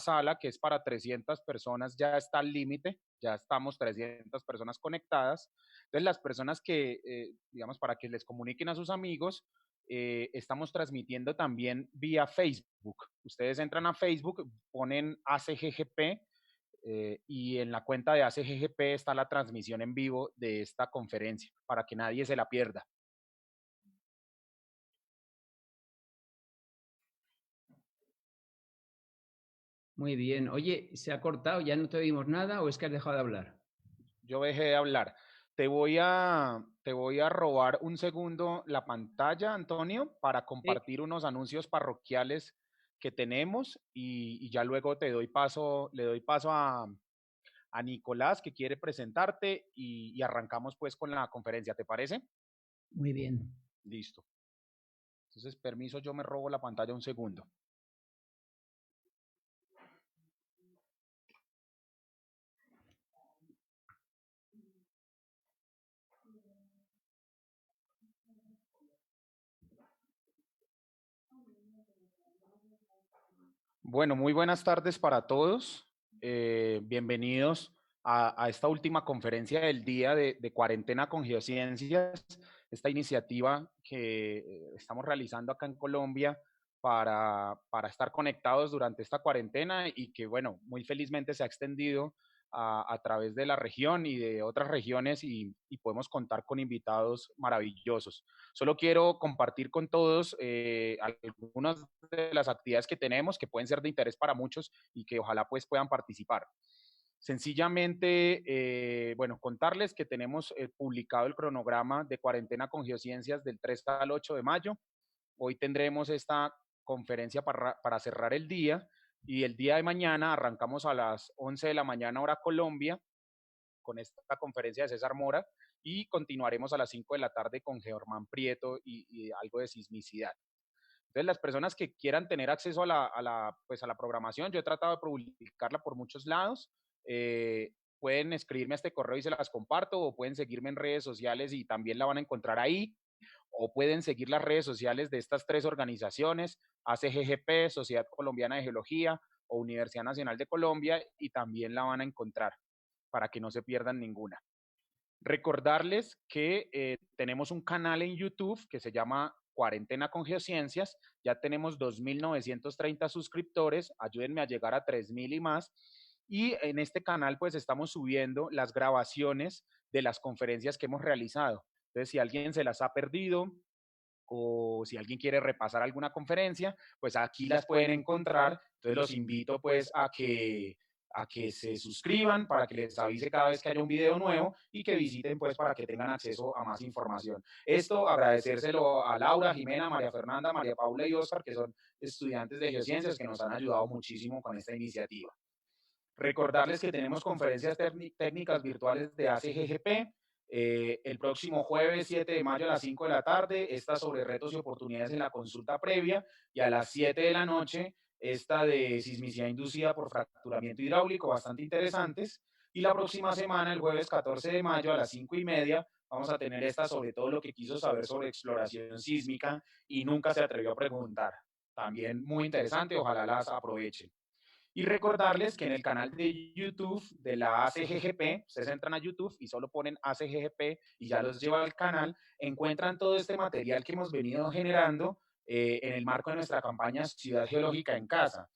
sala, que es para 300 personas, ya está al límite, ya estamos 300 personas conectadas. Entonces, las personas que, digamos, para que les comuniquen a sus amigos, estamos transmitiendo también vía Facebook. Ustedes entran a Facebook, ponen ACGGP y en la cuenta de ACGGP está la transmisión en vivo de esta conferencia para que nadie se la pierda. Muy bien. Oye, ¿se ha cortado? ¿Ya no te oímos nada o es que has dejado de hablar? Yo dejé de hablar. Te voy a robar un segundo la pantalla, Antonio, para Sí. compartir unos anuncios parroquiales que tenemos y ya luego le doy paso a Nicolás que quiere presentarte y arrancamos pues con la conferencia, ¿te parece? Muy bien. Listo. Entonces, permiso, yo me robo la pantalla un segundo. Bueno, muy buenas tardes para todos. Bienvenidos a esta última conferencia del día de Cuarentena con Geociencias, esta iniciativa que estamos realizando acá en Colombia para estar conectados durante esta cuarentena y que, bueno, muy felizmente se ha extendido a través de la región y de otras regiones y podemos contar con invitados maravillosos. Solo quiero compartir con todos algunas de las actividades que tenemos que pueden ser de interés para muchos y que ojalá pues puedan participar. Sencillamente, bueno, contarles que tenemos publicado el cronograma de cuarentena con geociencias del 3 al 8 de mayo. Hoy tendremos esta conferencia para cerrar el día y el día de mañana arrancamos a las 11 de la mañana hora Colombia con esta conferencia de César Mora y continuaremos a las 5 de la tarde con Germán Prieto y algo de sismicidad. Entonces, las personas que quieran tener acceso pues a la programación, yo he tratado de publicarla por muchos lados, pueden escribirme a este correo y se las comparto, o pueden seguirme en redes sociales y también la van a encontrar ahí, o pueden seguir las redes sociales de estas tres organizaciones, ACGGP, Sociedad Colombiana de Geología o Universidad Nacional de Colombia, y también la van a encontrar para que no se pierdan ninguna. Recordarles que tenemos un canal en YouTube que se llama Cuarentena con Geociencias. Ya tenemos 2.930 suscriptores. Ayúdenme a llegar a 3.000 y más. Y en este canal pues estamos subiendo las grabaciones de las conferencias que hemos realizado. Entonces, si alguien se las ha perdido o si alguien quiere repasar alguna conferencia, pues aquí las pueden encontrar. Entonces, los invito pues a que se suscriban para que les avise cada vez que haya un video nuevo y que visiten pues para que tengan acceso a más información. Esto agradecérselo a Laura, Jimena, María Fernanda, María Paula y Oscar, que son estudiantes de geociencias que nos han ayudado muchísimo con esta iniciativa. Recordarles que tenemos conferencias técnicas virtuales de ACGGP. El próximo jueves 7 de mayo a las 5 de la tarde, esta sobre retos y oportunidades en la consulta previa, y a las 7 de la noche, esta de sismicidad inducida por fracturamiento hidráulico, bastante interesantes. Y la próxima semana, el jueves 14 de mayo a las 5:30, vamos a tener esta sobre todo lo que quiso saber sobre exploración sísmica y nunca se atrevió a preguntar. También muy interesante, ojalá las aprovechen. Y recordarles que en el canal de YouTube de la ACGGP, ustedes entran a YouTube y solo ponen ACGGP y ya los lleva al canal, encuentran todo este material que hemos venido generando en el marco de nuestra campaña Ciudad Geológica en Casa,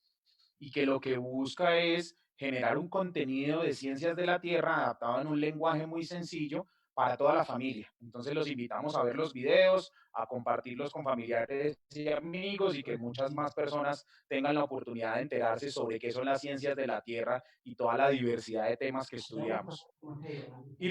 y que lo que busca es generar un contenido de ciencias de la Tierra adaptado en un lenguaje muy sencillo para toda la familia. Entonces los invitamos a ver los videos, a compartirlos con familiares y amigos y que muchas más personas tengan la oportunidad de enterarse sobre qué son las ciencias de la Tierra y toda la diversidad de temas que estudiamos. Y,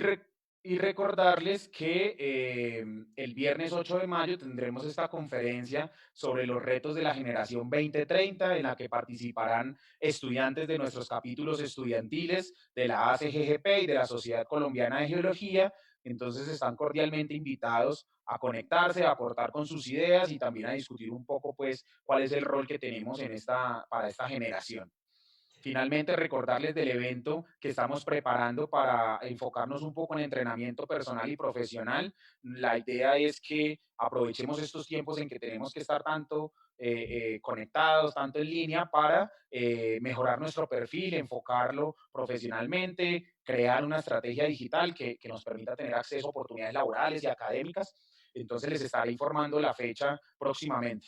y recordarles que el viernes 8 de mayo tendremos esta conferencia sobre los retos de la generación 2030, en la que participarán estudiantes de nuestros capítulos estudiantiles de la ACGGP y de la Sociedad Colombiana de Geología. Entonces están cordialmente invitados a conectarse, a aportar con sus ideas y también a discutir un poco, pues, cuál es el rol que tenemos para esta generación. Finalmente, recordarles del evento que estamos preparando para enfocarnos un poco en entrenamiento personal y profesional. La idea es que aprovechemos estos tiempos en que tenemos que estar tanto conectados, tanto en línea, para mejorar nuestro perfil, enfocarlo profesionalmente, crear una estrategia digital que nos permita tener acceso a oportunidades laborales y académicas. Entonces les estaré informando la fecha próximamente.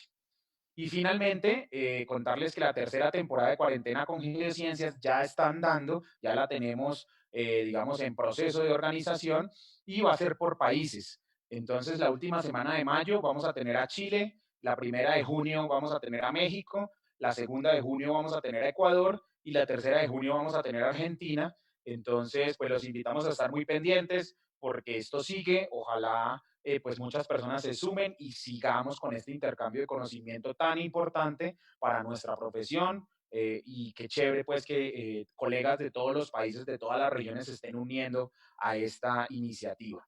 Y finalmente, contarles que la tercera temporada de Cuarentena con Geociencias ya está andando, ya la tenemos, digamos, en proceso de organización y va a ser por países. Entonces, la última semana de mayo vamos a tener a Chile, la primera de junio vamos a tener a México, la segunda de junio vamos a tener a Ecuador y la tercera de junio vamos a tener a Argentina. Entonces, pues los invitamos a estar muy pendientes porque esto sigue, ojalá pues muchas personas se sumen y sigamos con este intercambio de conocimiento tan importante para nuestra profesión. Y qué chévere pues que colegas de todos los países, de todas las regiones se estén uniendo a esta iniciativa.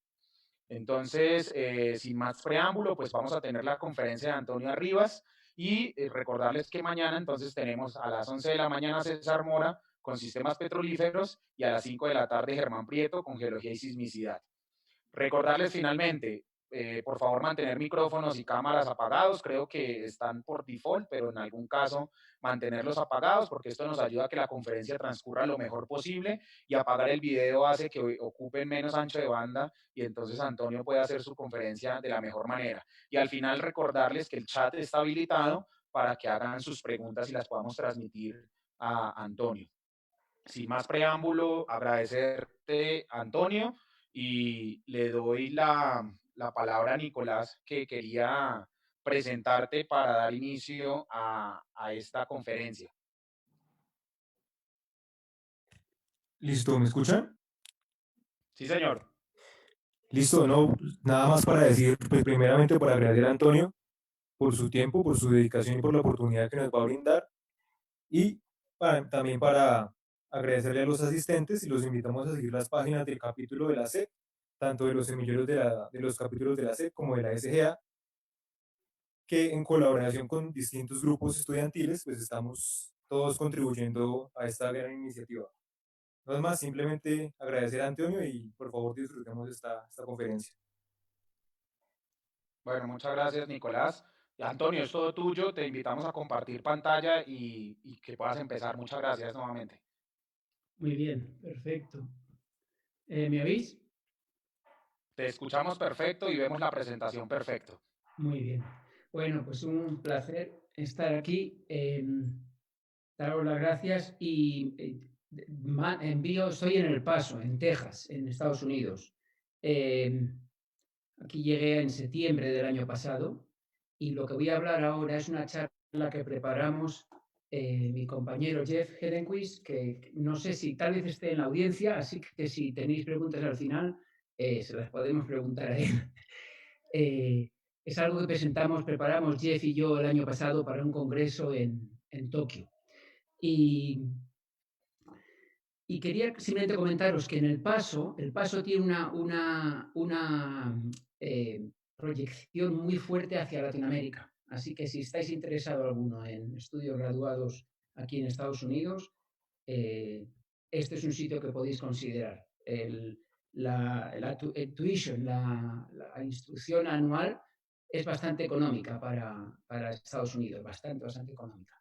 Entonces, sin más preámbulo, pues vamos a tener la conferencia de Antonio Arribas y recordarles que mañana entonces tenemos a las 11 de la mañana César Mora con sistemas petrolíferos y a las 5 de la tarde Germán Prieto con geología y sismicidad. Recordarles finalmente, por favor, mantener micrófonos y cámaras apagados. Creo que están por default, pero en algún caso mantenerlos apagados porque esto nos ayuda a que la conferencia transcurra lo mejor posible y apagar el video hace que ocupen menos ancho de banda y entonces Antonio puede hacer su conferencia de la mejor manera. Y al final recordarles que el chat está habilitado para que hagan sus preguntas y las podamos transmitir a Antonio. Sin más preámbulo, agradecerte, Antonio, y le doy la palabra a Nicolás, que quería presentarte para dar inicio a esta conferencia. Listo, ¿me escuchan? Sí, señor. Listo, no, nada más para decir, pues primeramente para agradecer a Antonio por su tiempo, por su dedicación y por la oportunidad que nos va a brindar. Y también para agradecerle a los asistentes y los invitamos a seguir las páginas del capítulo de la SEP, tanto de los semilleros de los capítulos de la SEP como de la SGA, que en colaboración con distintos grupos estudiantiles, pues estamos todos contribuyendo a esta gran iniciativa. No es más, simplemente agradecer a Antonio y por favor disfrutemos esta conferencia. Bueno, muchas gracias, Nicolás. Y Antonio, es todo tuyo. Te invitamos a compartir pantalla y que puedas empezar. Muchas gracias nuevamente. Muy bien, perfecto. ¿Me oís? Te escuchamos perfecto y vemos la presentación perfecto. Muy bien. Bueno, pues un placer estar aquí. Daros las gracias y estoy en El Paso, en Texas, en Estados Unidos. Aquí llegué en septiembre del año pasado y lo que voy a hablar ahora es una charla que preparamos mi compañero Jeff Hedenquist, que no sé si tal vez esté en la audiencia, así que si tenéis preguntas al final, se las podemos preguntar a él. Es algo que preparamos Jeff y yo el año pasado para un congreso en Tokio. Y quería simplemente comentaros que en El Paso tiene una proyección muy fuerte hacia Latinoamérica. Así que si estáis interesados alguno en estudios graduados aquí en Estados Unidos, este es un sitio que podéis considerar. La tuition, la instrucción anual, es bastante económica para Estados Unidos, bastante económica.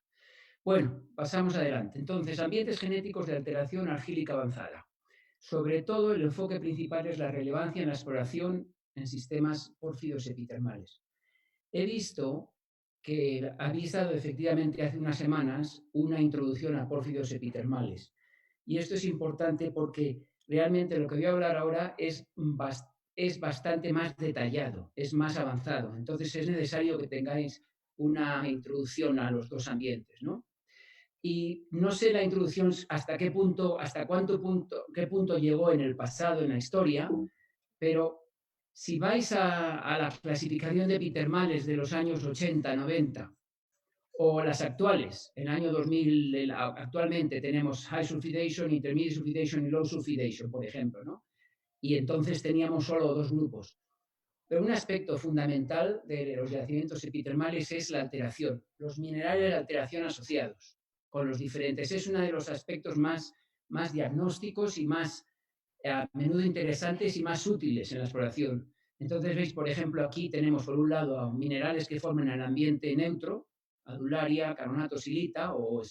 Bueno, pasamos adelante. Entonces, ambientes genéticos de alteración argílica avanzada. Sobre todo, el enfoque principal es la relevancia en la exploración en sistemas pórfidos epitermales. He visto que habéis dado efectivamente hace unas semanas una introducción a pórfidos epitermales. Y esto es importante porque realmente lo que voy a hablar ahora es bastante más detallado, es más avanzado. Entonces es necesario que tengáis una introducción a los dos ambientes, ¿no? Y no sé la introducción qué punto llegó en el pasado, en la historia, pero si vais a la clasificación de epitermales de los años 80, 90, o las actuales, en el año 2000, actualmente tenemos High Sulfidation, Intermediate Sulfidation y Low Sulfidation, por ejemplo, ¿no? Y entonces teníamos solo dos grupos. Pero un aspecto fundamental de los yacimientos epitermales es la alteración, los minerales de alteración asociados con los diferentes. Es uno de los aspectos más diagnósticos y más a menudo interesantes y más útiles en la exploración. Entonces veis, por ejemplo, aquí tenemos por un lado minerales que forman el ambiente neutro, adularia, carbonato, silita o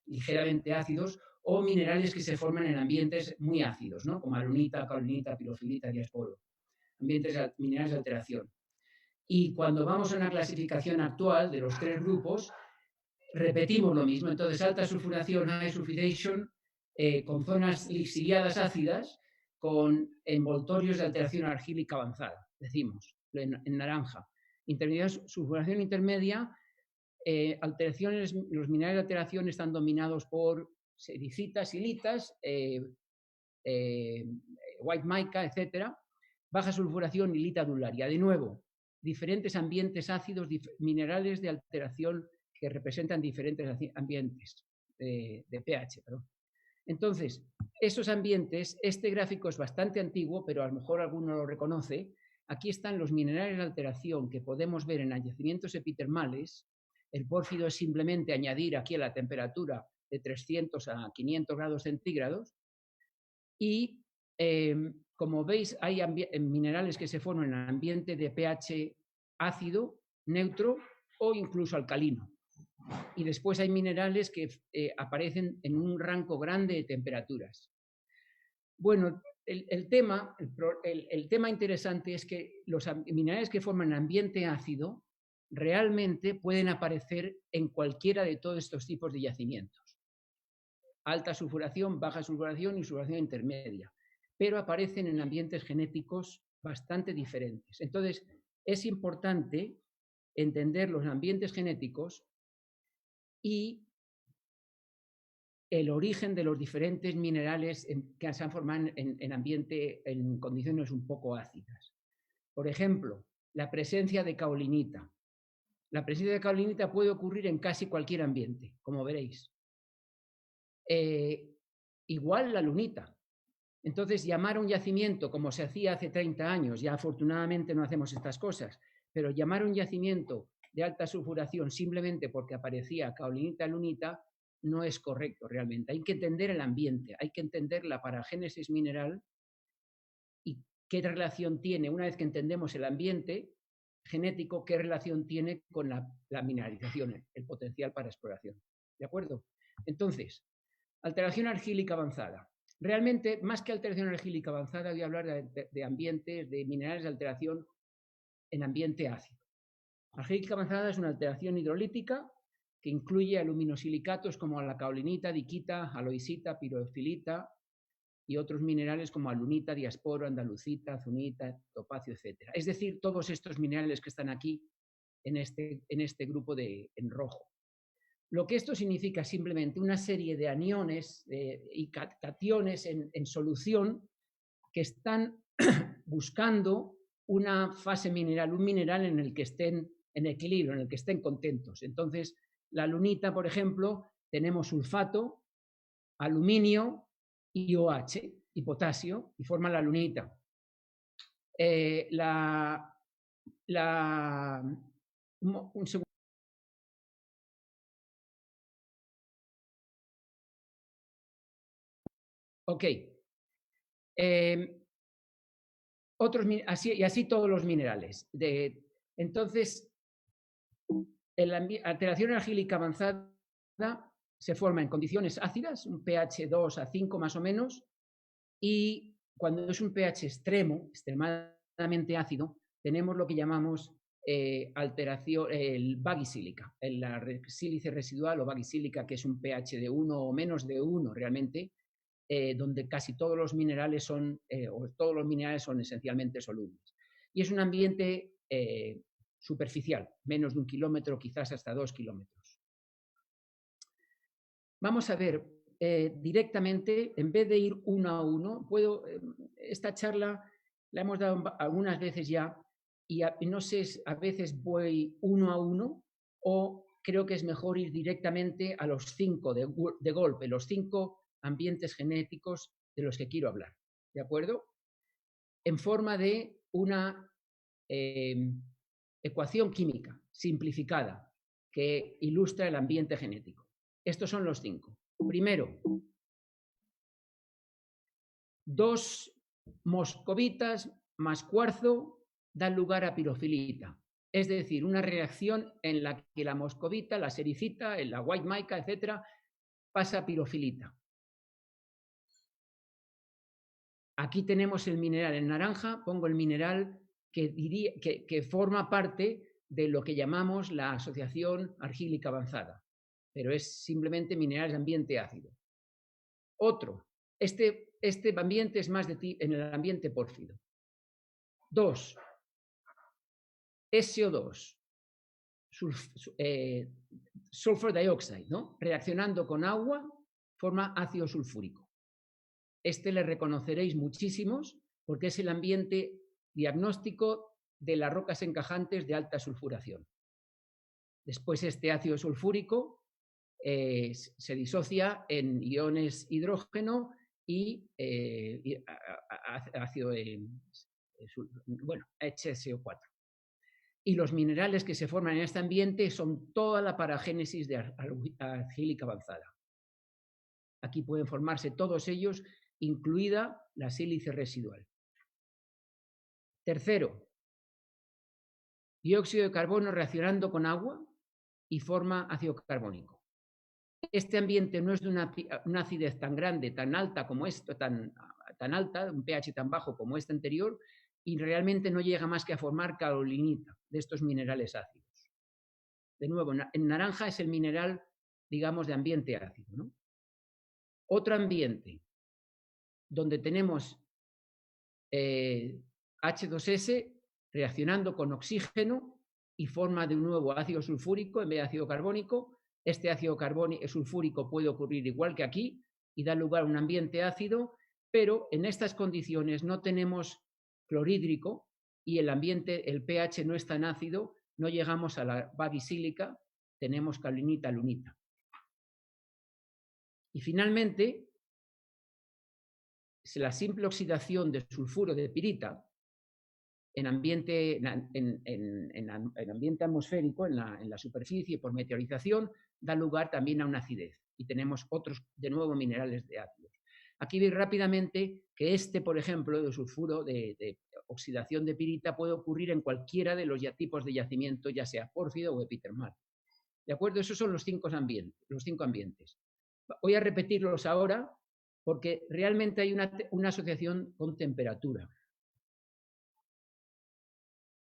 ligeramente ácidos, o minerales que se forman en ambientes muy ácidos, ¿no? Como alunita, caolinita, pirofilita, diasporo, minerales de alteración. Y cuando vamos a una clasificación actual de los 3 grupos, repetimos lo mismo. Entonces, alta sulfuración, high sulfidation, con zonas lixiviadas ácidas, con envoltorios de alteración argílica avanzada, decimos, en naranja. Sulfuración intermedia, los minerales de alteración están dominados por sericitas, silitas, white mica, etc. Baja sulfuración y lita adularia. De nuevo, diferentes ambientes ácidos, minerales de alteración que representan diferentes ambientes de pH. Perdón. Entonces, esos ambientes, este gráfico es bastante antiguo, pero a lo mejor alguno lo reconoce. Aquí están los minerales de alteración que podemos ver en yacimientos epitermales. El pórfido es simplemente añadir aquí a la temperatura de 300 a 500 grados centígrados. Y como veis, hay minerales que se forman en ambiente de pH ácido, neutro o incluso alcalino. Y después hay minerales que aparecen en un rango grande de temperaturas. Bueno, el tema interesante es que los minerales que forman ambiente ácido realmente pueden aparecer en cualquiera de todos estos tipos de yacimientos. Alta sulfuración, baja sulfuración y sulfuración intermedia. Pero aparecen en ambientes genéticos bastante diferentes. Entonces, es importante entender los ambientes genéticos y el origen de los diferentes minerales que se han formado en condiciones un poco ácidas. Por ejemplo, la presencia de caolinita. La presencia de caolinita puede ocurrir en casi cualquier ambiente, como veréis. Igual la lunita. Entonces, llamar a un yacimiento, como se hacía hace 30 años, ya afortunadamente no hacemos estas cosas, pero llamar a un yacimiento de alta sulfuración simplemente porque aparecía caolinita, lunita, no es correcto realmente. Hay que entender el ambiente, hay que entender la paragénesis mineral y qué relación tiene, una vez que entendemos el ambiente genético, qué relación tiene con la mineralización, el potencial para exploración. ¿De acuerdo? Entonces, alteración argílica avanzada. Realmente, más que alteración argílica avanzada, voy a hablar de ambientes, de minerales de alteración en ambiente ácido. Argílica avanzada es una alteración hidrolítica que incluye aluminosilicatos como la caolinita, diquita, aloisita, pirofilita y otros minerales como alunita, diasporo, andalucita, zunita, topacio, etc. Es decir, todos estos minerales que están aquí en este grupo en rojo. Lo que esto significa es simplemente una serie de aniones y cationes en solución que están buscando una fase mineral, un mineral en el que estén en equilibrio, en el que estén contentos. Entonces, la lunita, por ejemplo, tenemos sulfato, aluminio y OH y potasio y forma la lunita. Un segundo. Ok. Así todos los minerales. Entonces, la alteración argílica avanzada se forma en condiciones ácidas, un pH 2 a 5 más o menos, y cuando es un pH extremo, extremadamente ácido, tenemos lo que llamamos alteración, el baggisílica, la sílice residual o baggisílica, que es un pH de 1 o menos de 1 realmente, donde casi todos los minerales son esencialmente solubles. Y es un ambiente superficial, menos de 1 kilómetro, quizás hasta 2 kilómetros. Vamos a ver directamente, en vez de ir uno a uno, esta charla la hemos dado algunas veces ya, y no sé, a veces voy uno a uno, o creo que es mejor ir directamente a los 5 de golpe, los 5 ambientes genéticos de los que quiero hablar, ¿de acuerdo? En forma de una ecuación química simplificada que ilustra el ambiente genético. Estos son los 5. Primero, 2 moscovitas más cuarzo dan lugar a pirofilita. Es decir, una reacción en la que la moscovita, la sericita, la white mica, etcétera, pasa a pirofilita. Aquí tenemos el mineral en naranja, pongo el mineral que forma parte de lo que llamamos la asociación argílica avanzada, pero es simplemente minerales de ambiente ácido. Otro, este ambiente es más en el ambiente pórfido. 2, SO2, sulfur dioxide, ¿no? Reaccionando con agua, forma ácido sulfúrico. Este le reconoceréis muchísimos porque es el ambiente diagnóstico de las rocas encajantes de alta sulfuración. Después este ácido sulfúrico se disocia en iones hidrógeno y ácido HSO4. Y los minerales que se forman en este ambiente son toda la paragénesis de argílica avanzada. Aquí pueden formarse todos ellos, incluida la sílice residual. Tercero, dióxido de carbono reaccionando con agua y forma ácido carbónico. Este ambiente no es de una acidez tan grande, tan alta como esto, tan alta, un pH tan bajo como este anterior, y realmente no llega más que a formar caolinita de estos minerales ácidos. De nuevo, en naranja es el mineral, digamos, de ambiente ácido, ¿no? Otro ambiente donde tenemos H2S reaccionando con oxígeno y forma de un nuevo ácido sulfúrico en vez de ácido carbónico. Este ácido sulfúrico puede ocurrir igual que aquí y da lugar a un ambiente ácido, pero en estas condiciones no tenemos clorhídrico y el pH no es tan ácido, no llegamos a la bagisílica, tenemos caolinita, lunita. Y finalmente, la simple oxidación de sulfuro de pirita en ambiente atmosférico, en la superficie por meteorización, da lugar también a una acidez. Y tenemos otros, de nuevo, minerales de ácidos. Aquí veis rápidamente que por ejemplo, de sulfuro de oxidación de pirita puede ocurrir en cualquiera de los tipos de yacimiento, ya sea pórfido o epitermal. ¿De acuerdo? Esos son los 5 ambientes. Voy a repetirlos ahora porque realmente hay una asociación con temperatura.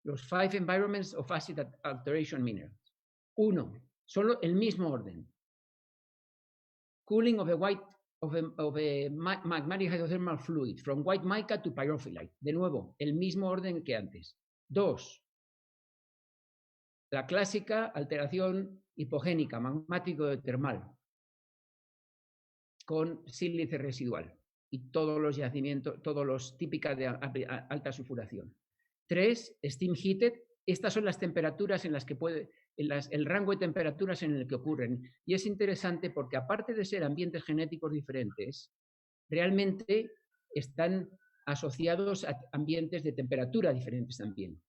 Los 5 environments of acid alteration minerals. 1, solo el mismo orden. Cooling of a magmatic hydrothermal fluid from white mica to pyrophyllite. De nuevo, el mismo orden que antes. 2, la clásica alteración hipogénica, magmático termal, con sílice residual y todos los yacimientos, todos los típicas de alta sulfuración. 3, steam heated. Estas son las temperaturas en las que el rango de temperaturas en el que ocurren. Y es interesante porque aparte de ser ambientes genéticos diferentes, realmente están asociados a ambientes de temperatura diferentes también.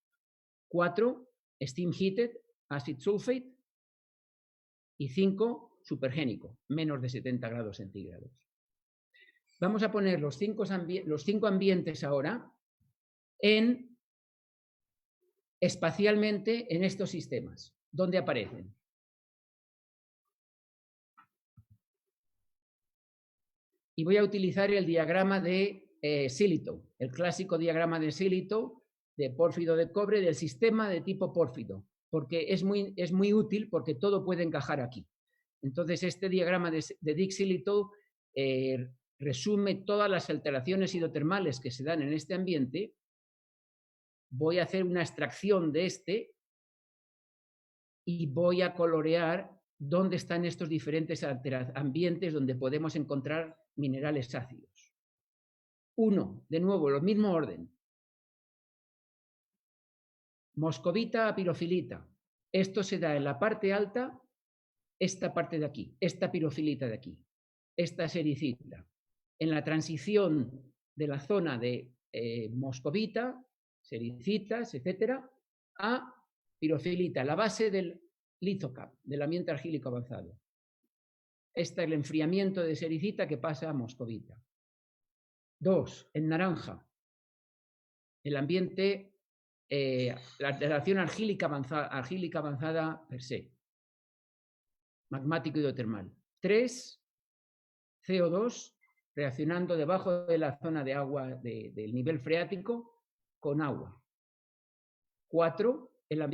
4, steam heated, acid sulfate. Y 5, supergénico, menos de 70 grados centígrados. Vamos a poner los 5 ambientes ahora espacialmente en estos sistemas. ¿Dónde aparecen? Y voy a utilizar el diagrama de Sillitoe, el clásico diagrama de Sillitoe de pórfido de cobre del sistema de tipo pórfido, porque es muy útil porque todo puede encajar aquí. Entonces, este diagrama de Dick Sillitoe resume todas las alteraciones hidrotermales que se dan en este ambiente. Voy a hacer una extracción de y voy a colorear dónde están estos diferentes ambientes donde podemos encontrar minerales ácidos. 1, de nuevo, el mismo orden. Moscovita a pirofilita. Esto se da en la parte alta, esta parte de aquí, esta pirofilita de aquí, esta sericita. En la transición de la zona de moscovita, sericitas, etcétera, a pirofilita, la base del lithocap, del ambiente argílico avanzado. Este es el enfriamiento de sericita que pasa a moscovita. 2, en naranja, el ambiente la alteración argílica avanzada per se, magmático hidrotermal. 3, CO2 reaccionando debajo de la zona de agua del nivel freático con agua. 4, la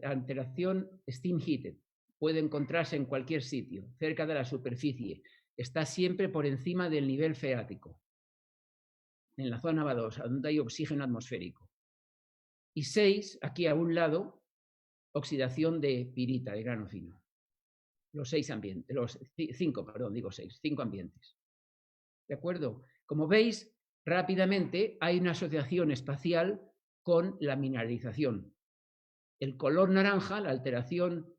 alteración steam heated. Puede encontrarse en cualquier sitio, cerca de la superficie. Está siempre por encima del nivel freático, en la zona badosa, donde hay oxígeno atmosférico. Y 6, aquí a un lado, oxidación de pirita, de grano fino. Los 5 ambientes. ¿De acuerdo? Como veis, rápidamente hay una asociación espacial con la mineralización. El color naranja, la alteración,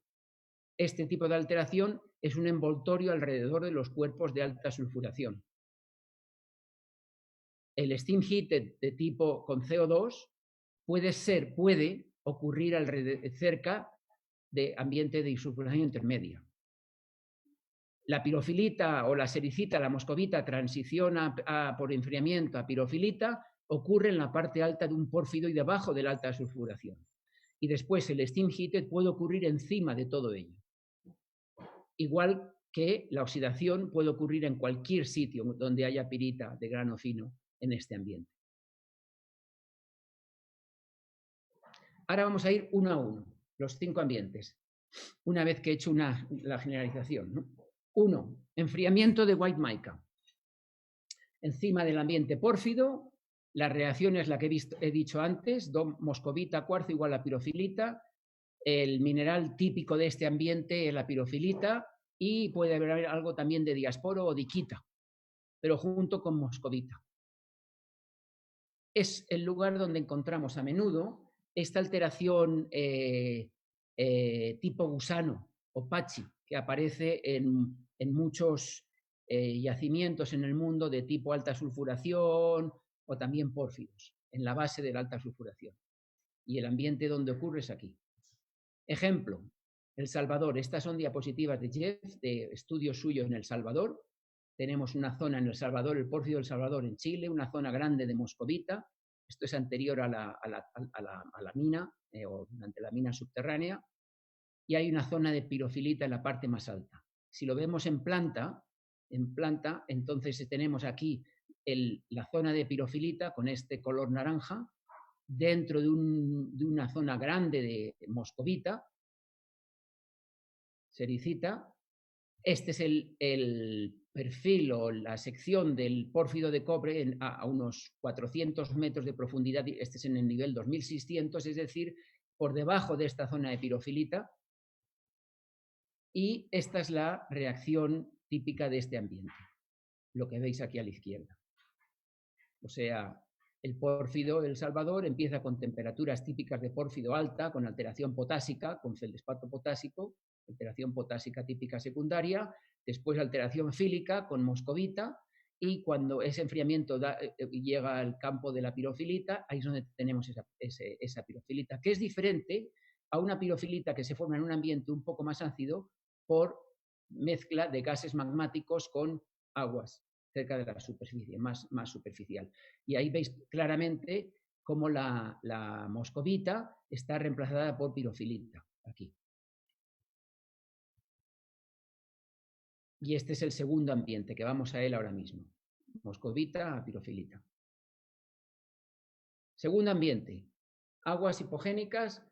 este tipo de alteración, es un envoltorio alrededor de los cuerpos de alta sulfuración. El steam heated de tipo con CO2 puede ocurrir cerca de ambiente de disulfuración intermedia. La pirofilita o la sericita, la moscovita, transiciona por enfriamiento a pirofilita, ocurre en la parte alta de un pórfido y debajo de la alta sulfuración. Y después el steam heated puede ocurrir encima de todo ello. Igual que la oxidación puede ocurrir en cualquier sitio donde haya pirita de grano fino en este ambiente. Ahora vamos a ir uno a uno, los 5 ambientes, una vez que he hecho la generalización, ¿no? 1. Enfriamiento de white mica. Encima del ambiente pórfido, la reacción es la que he dicho antes, moscovita, cuarzo igual a pirofilita. El mineral típico de este ambiente es la pirofilita y puede haber algo también de diasporo o diquita, pero junto con moscovita. Es el lugar donde encontramos a menudo esta alteración tipo gusano o pachi, que aparece en muchos yacimientos en el mundo de tipo alta sulfuración o también pórfidos, en la base de la alta sulfuración. Y el ambiente donde ocurre es aquí. Ejemplo, El Salvador. Estas son diapositivas de Jeff, de estudios suyos en El Salvador. Tenemos una zona en El Salvador, el pórfido del Salvador en Chile, una zona grande de moscovita. Esto es anterior a la mina, o durante la mina subterránea. Y hay una zona de pirofilita en la parte más alta. Si lo vemos en planta, entonces tenemos aquí la zona de pirofilita con este color naranja, dentro de una zona grande de moscovita, sericita. Este es el perfil o la sección del pórfido de cobre a unos 400 metros de profundidad. Este es en el nivel 2600, es decir, por debajo de esta zona de pirofilita. Y esta es la reacción típica de este ambiente, lo que veis aquí a la izquierda. O sea, el pórfido del Salvador empieza con temperaturas típicas de pórfido alta, con alteración potásica, con feldespato potásico, alteración potásica típica secundaria, después alteración fílica con moscovita, y cuando ese enfriamiento llega al campo de la pirofilita, ahí es donde tenemos esa pirofilita, que es diferente a una pirofilita que se forma en un ambiente un poco más ácido por mezcla de gases magmáticos con aguas cerca de la superficie, más superficial. Y ahí veis claramente cómo la moscovita está reemplazada por pirofilita, aquí. Y este es el segundo ambiente, que vamos a él ahora mismo. Moscovita a pirofilita. Segundo ambiente, aguas hipogénicas,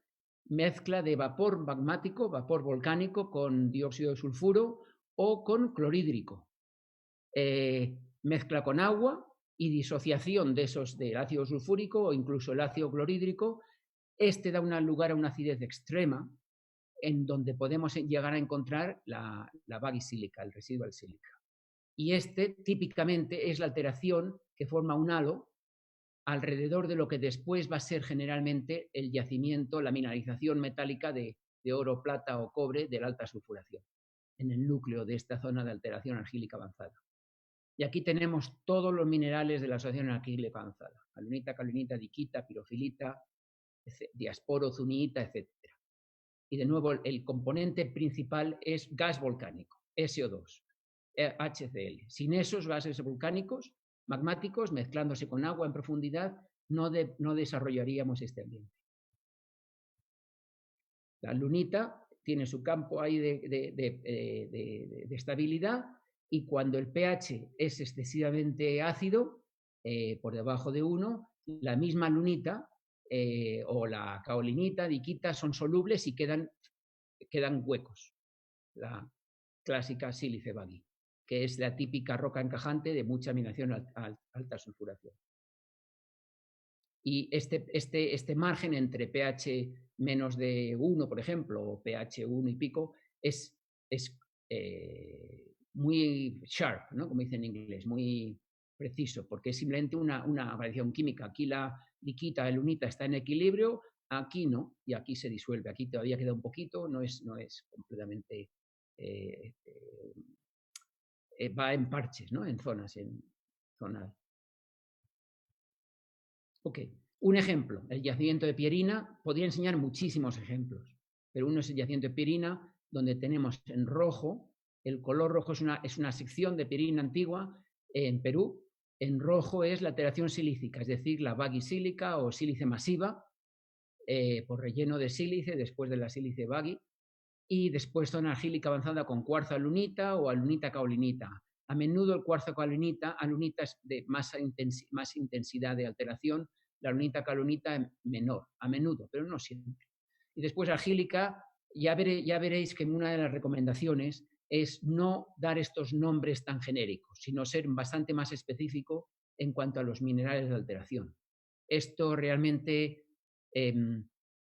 mezcla de vapor magmático, vapor volcánico con dióxido de sulfuro o con clorhídrico. Mezcla con agua y disociación del ácido sulfúrico o incluso el ácido clorhídrico. Este da lugar a una acidez extrema, en donde podemos llegar a encontrar la bagisílica, el residual sílica. Y este típicamente es la alteración que forma un halo alrededor de lo que después va a ser generalmente el yacimiento, la mineralización metálica de oro, plata o cobre de la alta sulfuración, en el núcleo de esta zona de alteración argílica avanzada. Y aquí tenemos todos los minerales de la asociación argílica avanzada: alunita, caolinita, diquita, pirofilita, diasporo, zunita, etc. Y de nuevo, el componente principal es gas volcánico, SO2, HCl. Sin esos gases volcánicos, magmáticos, mezclándose con agua en profundidad, no desarrollaríamos este ambiente. La lunita tiene su campo ahí de estabilidad, y cuando el pH es excesivamente ácido, por debajo de 1, la misma lunita o la kaolinita, diquita, son solubles y quedan huecos. La clásica sílice baggy, que es la típica roca encajante de mucha aminación alta sulfuración. Y este margen entre pH menos de 1, por ejemplo, o pH 1 y pico, es muy sharp, ¿no? Como dicen en inglés, muy preciso, porque es simplemente una variación química. Aquí la diquita, la lunita está en equilibrio, aquí no, y aquí se disuelve. Aquí todavía queda un poquito, no es completamente... va en parches, ¿no? En zonas. Ok, un ejemplo, el yacimiento de pierina. Podría enseñar muchísimos ejemplos, pero uno es el yacimiento de pierina, donde tenemos en rojo, el color rojo es una sección de pierina antigua en Perú. En rojo es la alteración silícica, es decir, la baggy sílica o sílice masiva, por relleno de sílice después de la sílice baggy, y después zona argílica avanzada con cuarzo alunita o alunita kaolinita. A menudo el cuarzo alunita es de más intensidad de alteración, la alunita kaolinita menor, a menudo, pero no siempre. Y después argílica, ya veréis que una de las recomendaciones es no dar estos nombres tan genéricos, sino ser bastante más específico en cuanto a los minerales de alteración. Esto realmente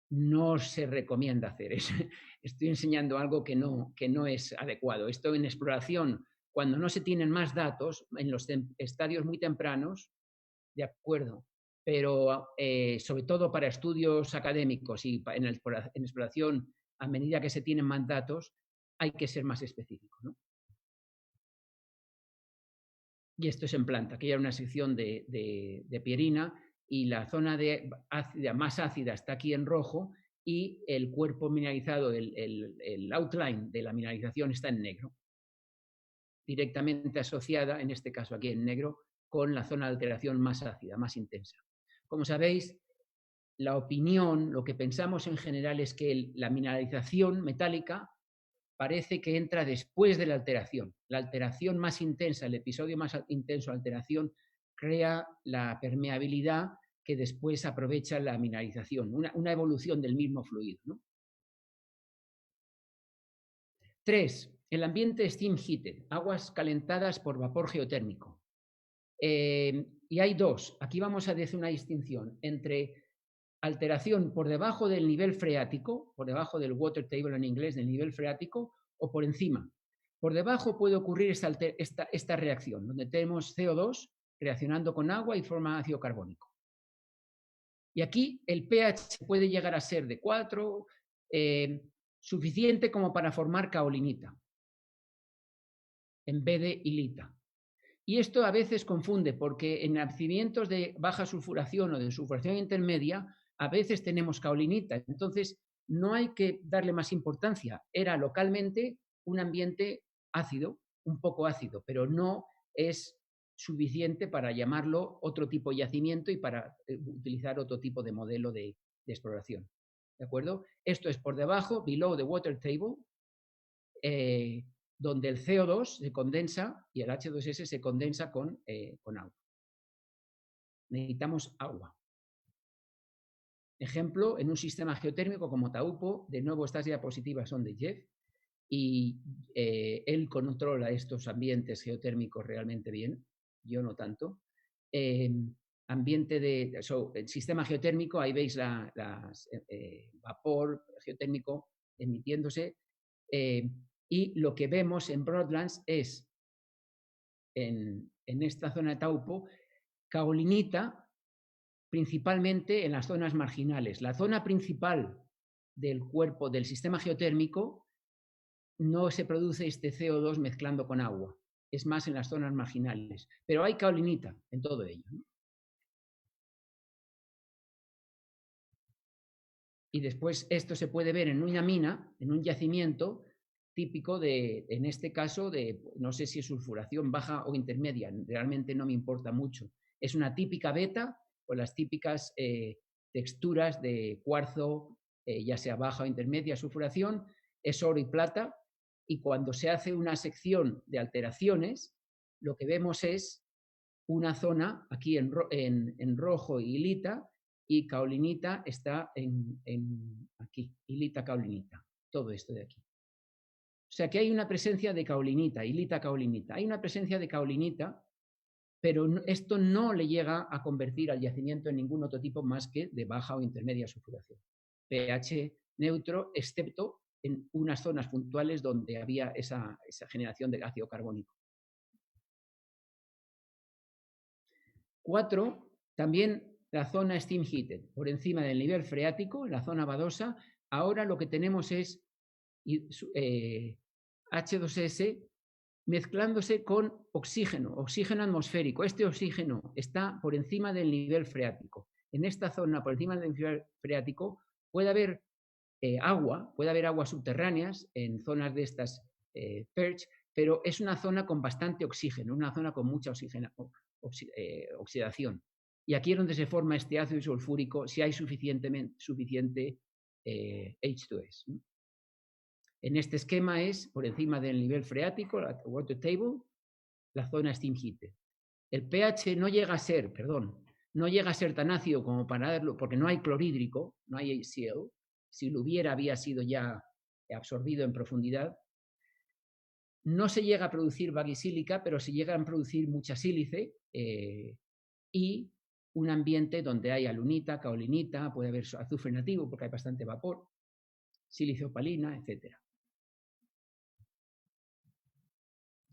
no se recomienda hacer. Estoy enseñando algo que no es adecuado. Esto en exploración, cuando no se tienen más datos, en los estadios muy tempranos, de acuerdo, pero sobre todo para estudios académicos y en exploración, a medida que se tienen más datos, hay que ser más específico, ¿no? Y esto es en planta. Aquí hay una sección de pierina, y la zona más ácida está aquí en rojo, y el cuerpo mineralizado, el outline de la mineralización está en negro, directamente asociada, en este caso aquí en negro, con la zona de alteración más ácida, más intensa. Como sabéis, la opinión, lo que pensamos en general es que la mineralización metálica parece que entra después de la alteración. La alteración más intensa, el episodio más intenso de alteración, crea la permeabilidad que después aprovecha la mineralización, una evolución del mismo fluido, ¿no? 3. El ambiente steam heated, aguas calentadas por vapor geotérmico. Y hay dos. Aquí vamos a decir una distinción entre alteración por debajo del nivel freático, por debajo del water table en inglés, del nivel freático, o por encima. Por debajo puede ocurrir esta reacción, donde tenemos CO2 reaccionando con agua y forma ácido carbónico. Y aquí el pH puede llegar a ser de 4, suficiente como para formar kaolinita, en vez de hilita. Y esto a veces confunde, porque en yacimientos de baja sulfuración o de sulfuración intermedia, a veces tenemos kaolinita. Entonces, no hay que darle más importancia. Era localmente un ambiente ácido, un poco ácido, pero no es suficiente para llamarlo otro tipo de yacimiento y para utilizar otro tipo de modelo de exploración. ¿De acuerdo? Esto es por debajo, below the water table, donde el CO2 se condensa y el H2S se condensa con agua. Necesitamos agua. Ejemplo, en un sistema geotérmico como Taupo, de nuevo estas diapositivas son de Jeff, y él controla estos ambientes geotérmicos realmente bien, yo no tanto. El sistema geotérmico, ahí veis vapor geotérmico emitiéndose, y lo que vemos en Broadlands es, en esta zona de Taupo, kaolinita, principalmente en las zonas marginales. La zona principal del cuerpo del sistema geotérmico no se produce este CO2 mezclando con agua, es más en las zonas marginales, pero hay kaolinita en todo ello, ¿no? Y después esto se puede ver en una mina, en un yacimiento típico en este caso, no sé si es sulfuración baja o intermedia, realmente no me importa mucho. Es una típica beta, o las típicas texturas de cuarzo ya sea baja o intermedia sulfuración, es oro y plata, y cuando se hace una sección de alteraciones, lo que vemos es una zona aquí en rojo hilita, y caolinita está aquí, hilita caolinita, todo esto de aquí. O sea que hay una presencia de caolinita, hilita caolinita, hay una presencia de caolinita, pero esto no le llega a convertir al yacimiento en ningún otro tipo más que de baja o intermedia sulfuración. pH neutro, excepto en unas zonas puntuales donde había esa generación de ácido carbónico. 4, también la zona steam heated, por encima del nivel freático, la zona badosa. Ahora lo que tenemos es H2S mezclándose con oxígeno atmosférico. Este oxígeno está por encima del nivel freático. En esta zona, por encima del nivel freático, puede haber aguas subterráneas en zonas de estas perch, pero es una zona con bastante oxígeno, una zona con mucha oxidación. Y aquí es donde se forma este ácido sulfúrico si hay suficiente H2S. En este esquema es por encima del nivel freático, la water table, la zona steam heated. El pH no llega a ser tan ácido como para darlo, porque no hay clorhídrico, no hay HCl. Si lo hubiera, había sido ya absorbido en profundidad. No se llega a producir bagisílica, pero se llega a producir mucha sílice y un ambiente donde hay alunita, caolinita, puede haber azufre nativo porque hay bastante vapor, sílice opalina, etc.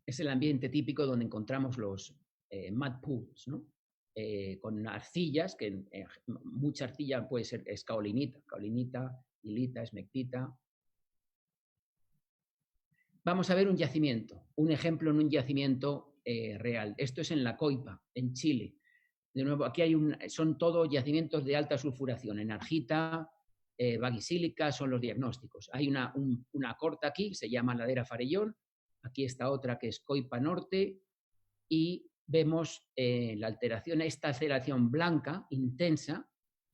Es el ambiente típico donde encontramos los mud pools, ¿no? Con arcillas, que mucha arcilla puede ser es caolinita, hilita, esmectita. Vamos a ver un yacimiento, un ejemplo en un yacimiento real. Esto es en La Coipa, en Chile. De nuevo, aquí son todos yacimientos de alta sulfuración. Enargita, bagisílica son los diagnósticos. Hay una corta aquí, se llama Ladera Farellón. Aquí está otra que es Coipa Norte. Y vemos la alteración, esta alteración blanca, intensa,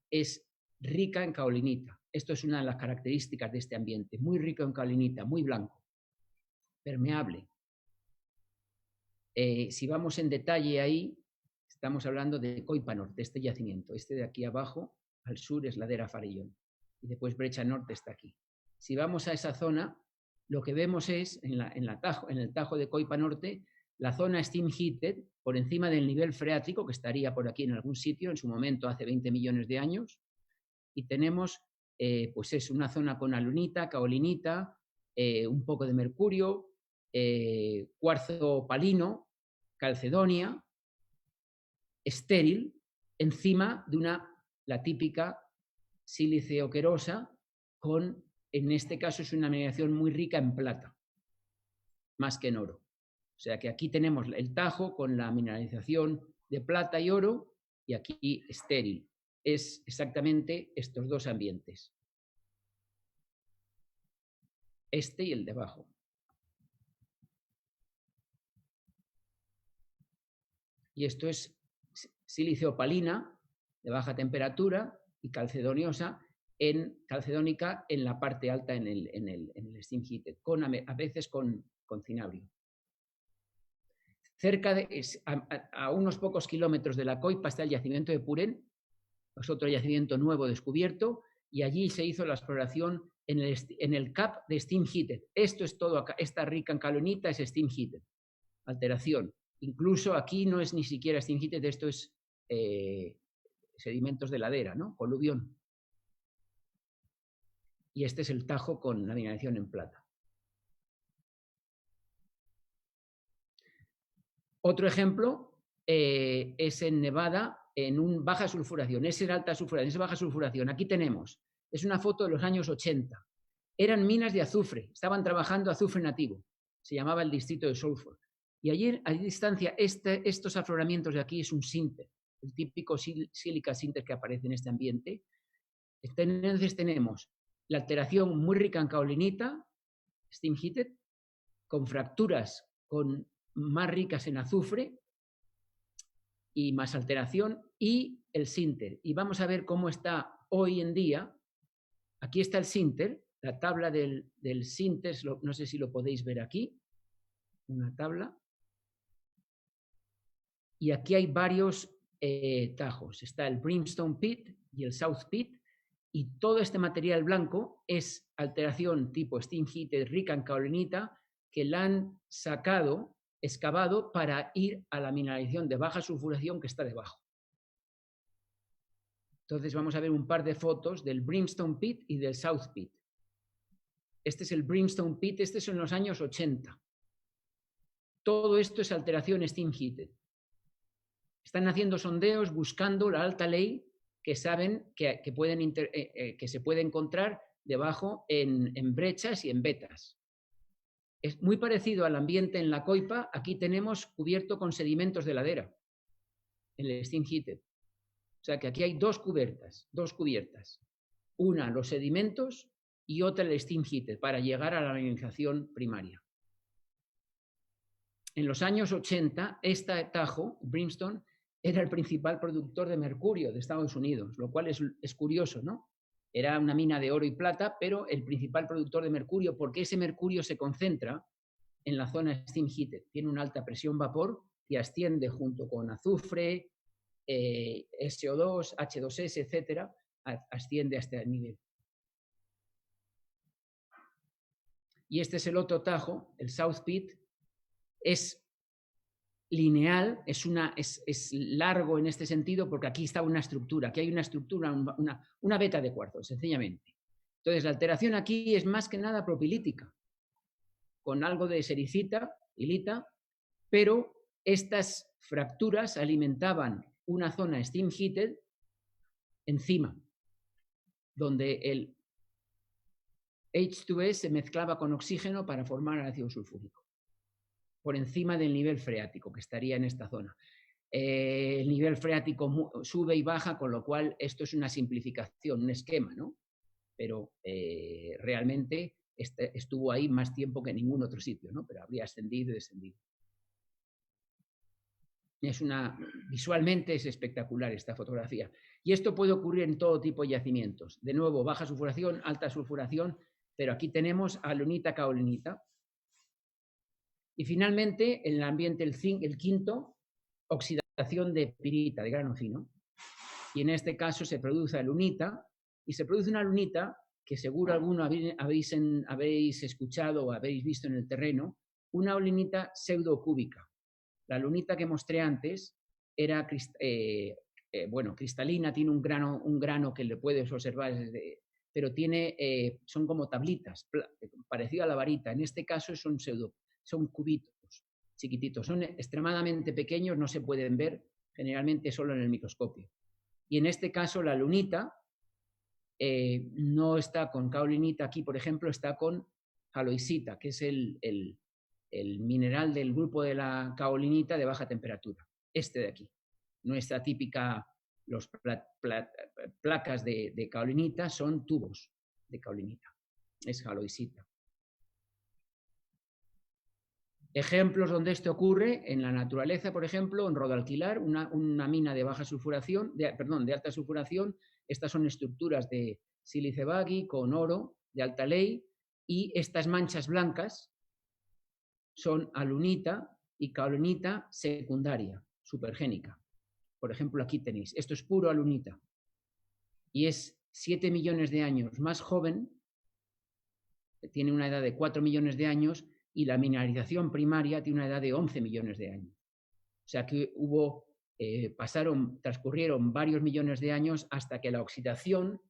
es rica en caolinita. Esto es una de las características de este ambiente. Muy rico en caolinita, muy blanco, permeable. Si vamos en detalle ahí, estamos hablando de Coipa Norte, este yacimiento. Este de aquí abajo, al sur, es Ladera Farellón. Y después Brecha Norte está aquí. Si vamos a esa zona, lo que vemos es, en el tajo de Coipa Norte, la zona steam heated, por encima del nivel freático, que estaría por aquí en algún sitio, en su momento hace 20 millones de años. Y tenemos, pues es una zona con alunita, caolinita, un poco de mercurio, cuarzo opalino, calcedonia, estéril, encima de la típica sílice oquerosa con, en este caso es una mineralización muy rica en plata, más que en oro. O sea que aquí tenemos el tajo con la mineralización de plata y oro, y aquí estéril. Es exactamente estos dos ambientes. Este y el de abajo. Y esto es sílice opalina de baja temperatura y calcedoniosa calcedónica en la parte alta en el steam heated, a veces con cinabrio. Cerca a unos pocos kilómetros de La Coipa está el yacimiento de Purén, es otro yacimiento nuevo descubierto, y allí se hizo la exploración en el CAP de steam heated. Esto es todo acá, esta rica en caolinita es steam heated, alteración. Incluso aquí no es ni siquiera steam heated, esto es sedimentos de ladera, ¿no? Coluvión. Y este es el tajo con la mineralización en plata. Otro ejemplo es en Nevada, en baja sulfuración. Ese era alta sulfuración, esa baja sulfuración. Aquí tenemos, es una foto de los años 80. Eran minas de azufre, estaban trabajando azufre nativo. Se llamaba el distrito de Sulphur. Y allí, a distancia, estos afloramientos de aquí es un sinter, el típico sílica sinter que aparece en este ambiente. Entonces tenemos la alteración muy rica en caolinita, steam heated, con fracturas más ricas en azufre y más alteración, y el sinter. Y vamos a ver cómo está hoy en día Aquí está el sinter, la tabla del sinter, no sé si lo podéis ver aquí, una tabla. Y aquí hay varios tajos. Está el Brimstone Pit y el South Pit, y todo este material blanco es alteración tipo steam heated rica en kaolinita que la han sacado, excavado para ir a la mineralización de baja sulfuración que está debajo. Entonces vamos a ver un par de fotos del Brimstone Pit y del South Pit. Este es el Brimstone Pit, este es en los años 80. Todo esto es alteración steam heated. Están haciendo sondeos buscando la alta ley que saben que se puede encontrar debajo en brechas y en vetas. Es muy parecido al ambiente en la coipa. Aquí tenemos cubierto con sedimentos de ladera, en el steam heated. O sea que aquí hay dos cubiertas. Una, los sedimentos, y otra, el steam heated, para llegar a la mineralización primaria. En los años 80, este tajo, Brimstone, era el principal productor de mercurio de Estados Unidos, lo cual es curioso, ¿no? Era una mina de oro y plata, pero el principal productor de mercurio, porque ese mercurio se concentra en la zona steam heated. Tiene una alta presión vapor y asciende junto con azufre, SO2, H2S, etcétera, asciende a este nivel. Y este es el otro tajo, el South Pit. Es lineal, es largo en este sentido porque aquí está una estructura, aquí hay una estructura, una veta de cuarzo, sencillamente. Entonces la alteración aquí es más que nada propilítica, con algo de sericita, hilita, pero estas fracturas alimentaban una zona steam heated encima, donde el H2S se mezclaba con oxígeno para formar el ácido sulfúrico, por encima del nivel freático que estaría en esta zona. El nivel freático sube y baja, con lo cual esto es una simplificación, un esquema, ¿no? Pero realmente estuvo ahí más tiempo que en ningún otro sitio, ¿no? Pero habría ascendido y descendido. Visualmente es espectacular esta fotografía. Y esto puede ocurrir en todo tipo de yacimientos. De nuevo, baja sulfuración, alta sulfuración, pero aquí tenemos alunita, kaolinita. Y finalmente, en el ambiente, el quinto, oxidación de pirita, de grano fino. Y en este caso se produce alunita, y se produce una alunita que seguro alguno habéis escuchado o habéis visto en el terreno, una alunita pseudocúbica. La alunita que mostré antes era cristalina, tiene un grano que le puedes observar, pero son como tablitas, parecido a la varita. En este caso son cubitos chiquititos, son extremadamente pequeños, no se pueden ver generalmente solo en el microscopio. Y en este caso la lunita no está con kaolinita, aquí por ejemplo está con jaloisita, que es el mineral del grupo de la kaolinita de baja temperatura, este de aquí. Nuestra típica, los placas de kaolinita son tubos de kaolinita, es jaloisita. Ejemplos donde esto ocurre en la naturaleza, por ejemplo, en Rodalquilar, una mina de baja sulfuración, de alta sulfuración. Estas son estructuras de sílice bagui con oro de alta ley, y estas manchas blancas son alunita y kaolinita secundaria, supergénica. Por ejemplo, aquí tenéis, esto es puro alunita y es 7 millones de años más joven, tiene una edad de 4 millones de años, y la mineralización primaria tiene una edad de 11 millones de años. O sea que transcurrieron varios millones de años hasta que la oxidación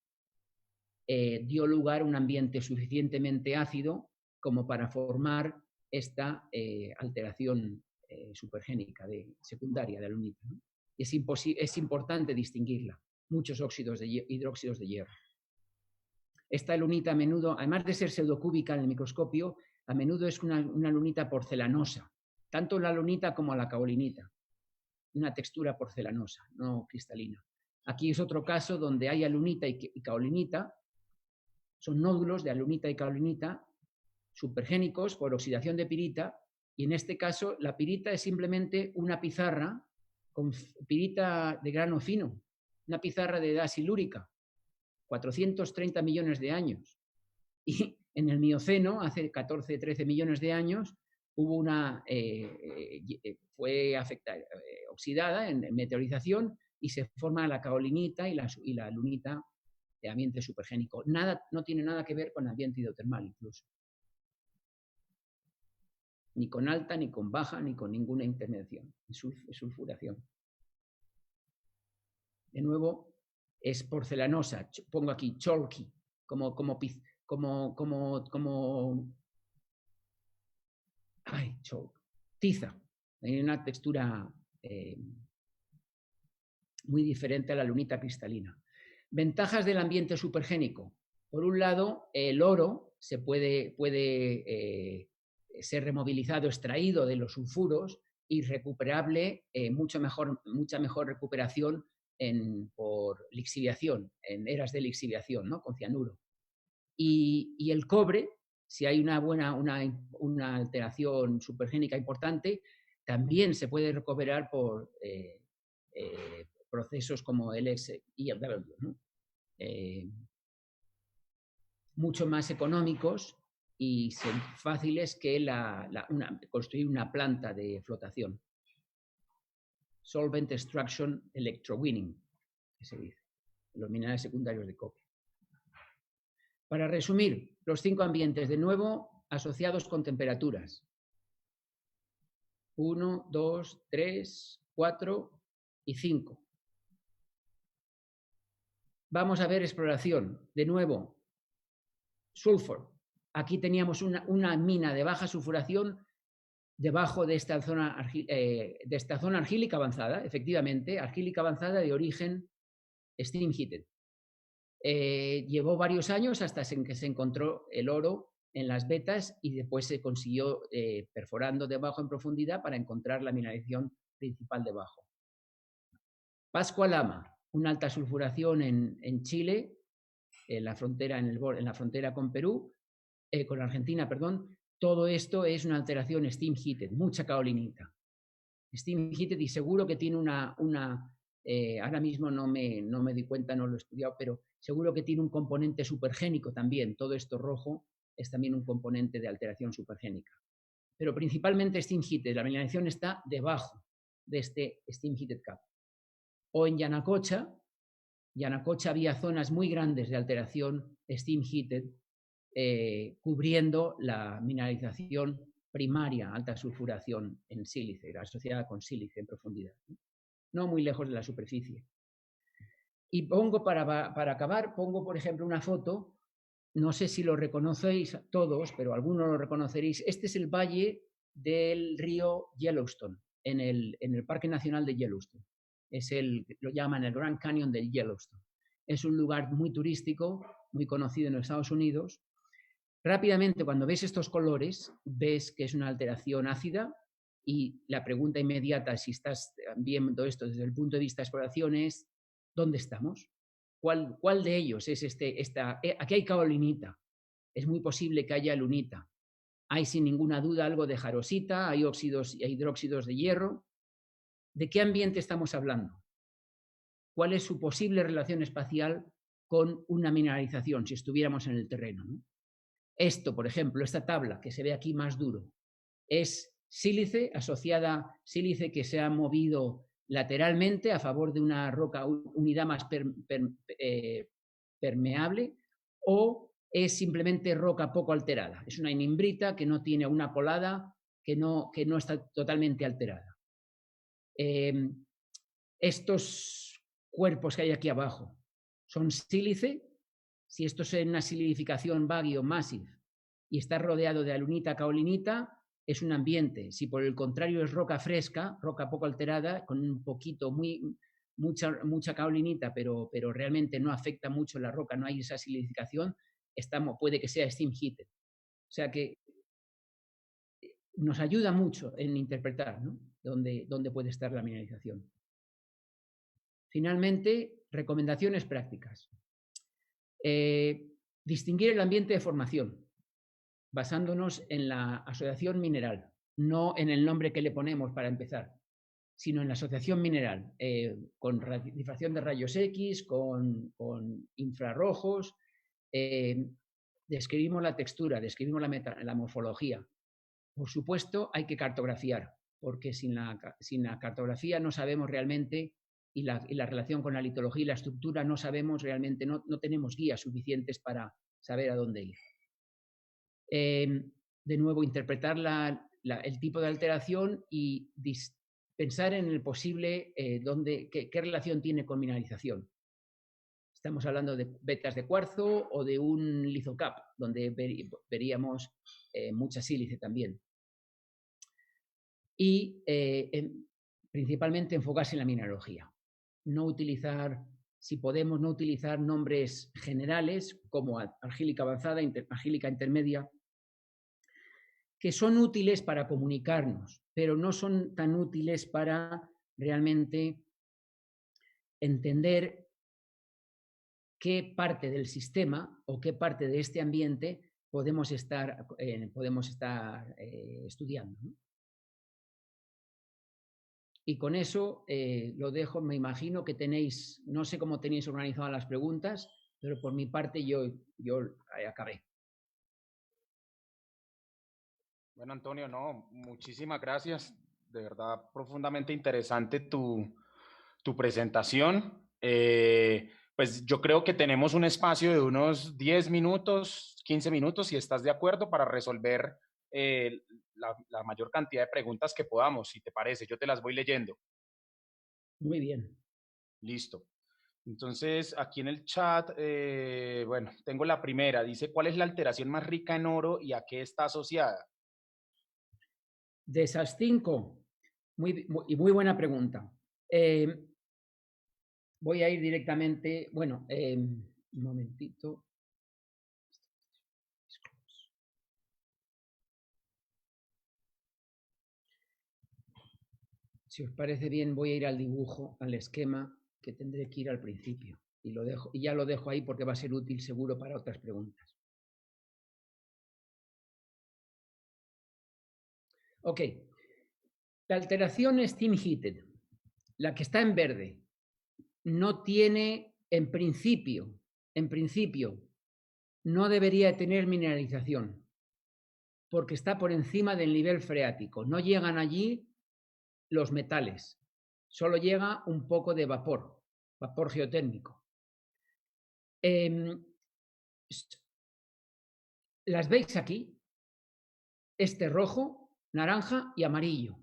dio lugar a un ambiente suficientemente ácido como para formar esta alteración supergénica secundaria de alunita, ¿no? Es importante distinguirla, muchos hidróxidos de hierro. Esta alunita a menudo, además de ser pseudocúbica en el microscopio, a menudo es una alunita porcelanosa, tanto la alunita como la kaolinita, una textura porcelanosa, no cristalina. Aquí es otro caso donde hay alunita y kaolinita, son nódulos de alunita y kaolinita supergénicos por oxidación de pirita, y en este caso la pirita es simplemente una pizarra con pirita de grano fino, una pizarra de edad silúrica, 430 millones de años. Y en el Mioceno, hace 14, 13 millones de años, hubo fue oxidada en meteorización y se forma la caolinita y la lunita de ambiente supergénico. No tiene nada que ver con ambiente hidrotermal incluso. Ni con alta, ni con baja, ni con ninguna intervención. Es sulfuración. De nuevo, es porcelanosa. Pongo aquí chalky, tiza. Hay una textura muy diferente a la lunita cristalina. Ventajas del ambiente supergénico. Por un lado, el oro se puede ser removilizado, extraído de los sulfuros y recuperable, mucha mejor recuperación por lixiviación, en eras de lixiviación, ¿no? Con cianuro. Y el cobre, si hay una alteración supergénica importante, también se puede recuperar por procesos como el IFW, ¿no? Mucho más económicos y fáciles que construir una planta de flotación. Solvent extraction electrowinning, que se dice, los minerales secundarios de cobre. Para resumir, los 5 ambientes, de nuevo, asociados con temperaturas. 1, 2, 3, 4 y 5. Vamos a ver exploración. De nuevo, sulfur. Aquí teníamos una mina de baja sulfuración debajo de esta zona argílica avanzada, efectivamente, argílica avanzada de origen steam heated. Llevó varios años hasta que se encontró el oro en las vetas y después se consiguió perforando debajo en profundidad para encontrar la mineralización principal debajo. Pascua Lama, una alta sulfuración en Chile, en la frontera con Perú, con Argentina, perdón. Todo esto es una alteración steam heated, mucha caolinita. Steam heated, y seguro que tiene ahora mismo no me di cuenta, no lo he estudiado, pero seguro que tiene un componente supergénico también. Todo esto rojo es también un componente de alteración supergénica. Pero principalmente steam heated, la mineralización está debajo de este steam heated cap. O en Yanacocha había zonas muy grandes de alteración steam heated, cubriendo la mineralización primaria, alta sulfuración en sílice, asociada con sílice en profundidad, no muy lejos de la superficie. Y pongo, para acabar, por ejemplo, una foto, no sé si lo reconocéis todos, pero algunos lo reconoceréis. Este es el valle del río Yellowstone, en el Parque Nacional de Yellowstone. Lo llaman el Grand Canyon de Yellowstone. Es un lugar muy turístico, muy conocido en los Estados Unidos. Rápidamente, cuando ves estos colores, ves que es una alteración ácida y la pregunta inmediata, si estás viendo esto desde el punto de vista de exploración, es ¿dónde estamos? ¿Cuál de ellos es aquí hay caolinita, es muy posible que haya lunita. Hay sin ninguna duda algo de jarosita, hay óxidos y hidróxidos de hierro. ¿De qué ambiente estamos hablando? ¿Cuál es su posible relación espacial con una mineralización si estuviéramos en el terreno, ¿no? Esto, por ejemplo, esta tabla que se ve aquí más duro, es sílice sílice que se ha movido lateralmente a favor de una roca, unidad más permeable, o es simplemente roca poco alterada. Es una inimbrita que no tiene una polada, que no está totalmente alterada. Estos cuerpos que hay aquí abajo son sílice. Si esto es una silicificación Baggio Massive y está rodeado de alunita, caolinita, es un ambiente. Si por el contrario es roca fresca, roca poco alterada, con un poquito, mucha caolinita, pero realmente no afecta mucho la roca, no hay esa silicificación, puede que sea steam heated. O sea que nos ayuda mucho en interpretar, ¿no?, dónde puede estar la mineralización. Finalmente, recomendaciones prácticas. Distinguir el ambiente de formación, basándonos en la asociación mineral, no en el nombre que le ponemos para empezar, sino en la asociación mineral, con difracción de rayos X, con infrarrojos, describimos la textura, describimos la morfología. Por supuesto, hay que cartografiar, porque sin la cartografía no sabemos realmente, y la relación con la litología y la estructura no sabemos realmente, no tenemos guías suficientes para saber a dónde ir. De nuevo, interpretar el tipo de alteración y pensar en el posible, qué relación tiene con mineralización. Estamos hablando de vetas de cuarzo o de un lithocap, donde veríamos mucha sílice también. Y principalmente enfocarse en la mineralogía. No utilizar, si podemos, no utilizar nombres generales como argílica avanzada, argílica intermedia, que son útiles para comunicarnos, pero no son tan útiles para realmente entender qué parte del sistema o qué parte de este ambiente podemos estar estudiando, ¿no? Y con eso lo dejo. Me imagino que tenéis, no sé cómo tenéis organizadas las preguntas, pero por mi parte yo acabé. Bueno, Antonio, no, muchísimas gracias. De verdad, profundamente interesante tu presentación. Pues yo creo que tenemos un espacio de unos 10 minutos, 15 minutos, si estás de acuerdo, para resolver la mayor cantidad de preguntas que podamos, si te parece. Yo te las voy leyendo. Muy bien. Listo. Entonces, aquí en el chat, bueno, tengo la primera. Dice, ¿cuál es la alteración más rica en oro y a qué está asociada? De esas 5, muy buena pregunta. Voy a ir directamente, bueno, un momentito. Si os parece bien, voy a ir al dibujo, al esquema, que tendré que ir al principio. Y ya lo dejo ahí porque va a ser útil seguro para otras preguntas. Ok. La alteración steam heated, la que está en verde, no tiene, en principio, no debería tener mineralización, porque está por encima del nivel freático. No llegan allí los metales, solo llega un poco de vapor geotérmico. Las veis aquí, este rojo, naranja y amarillo.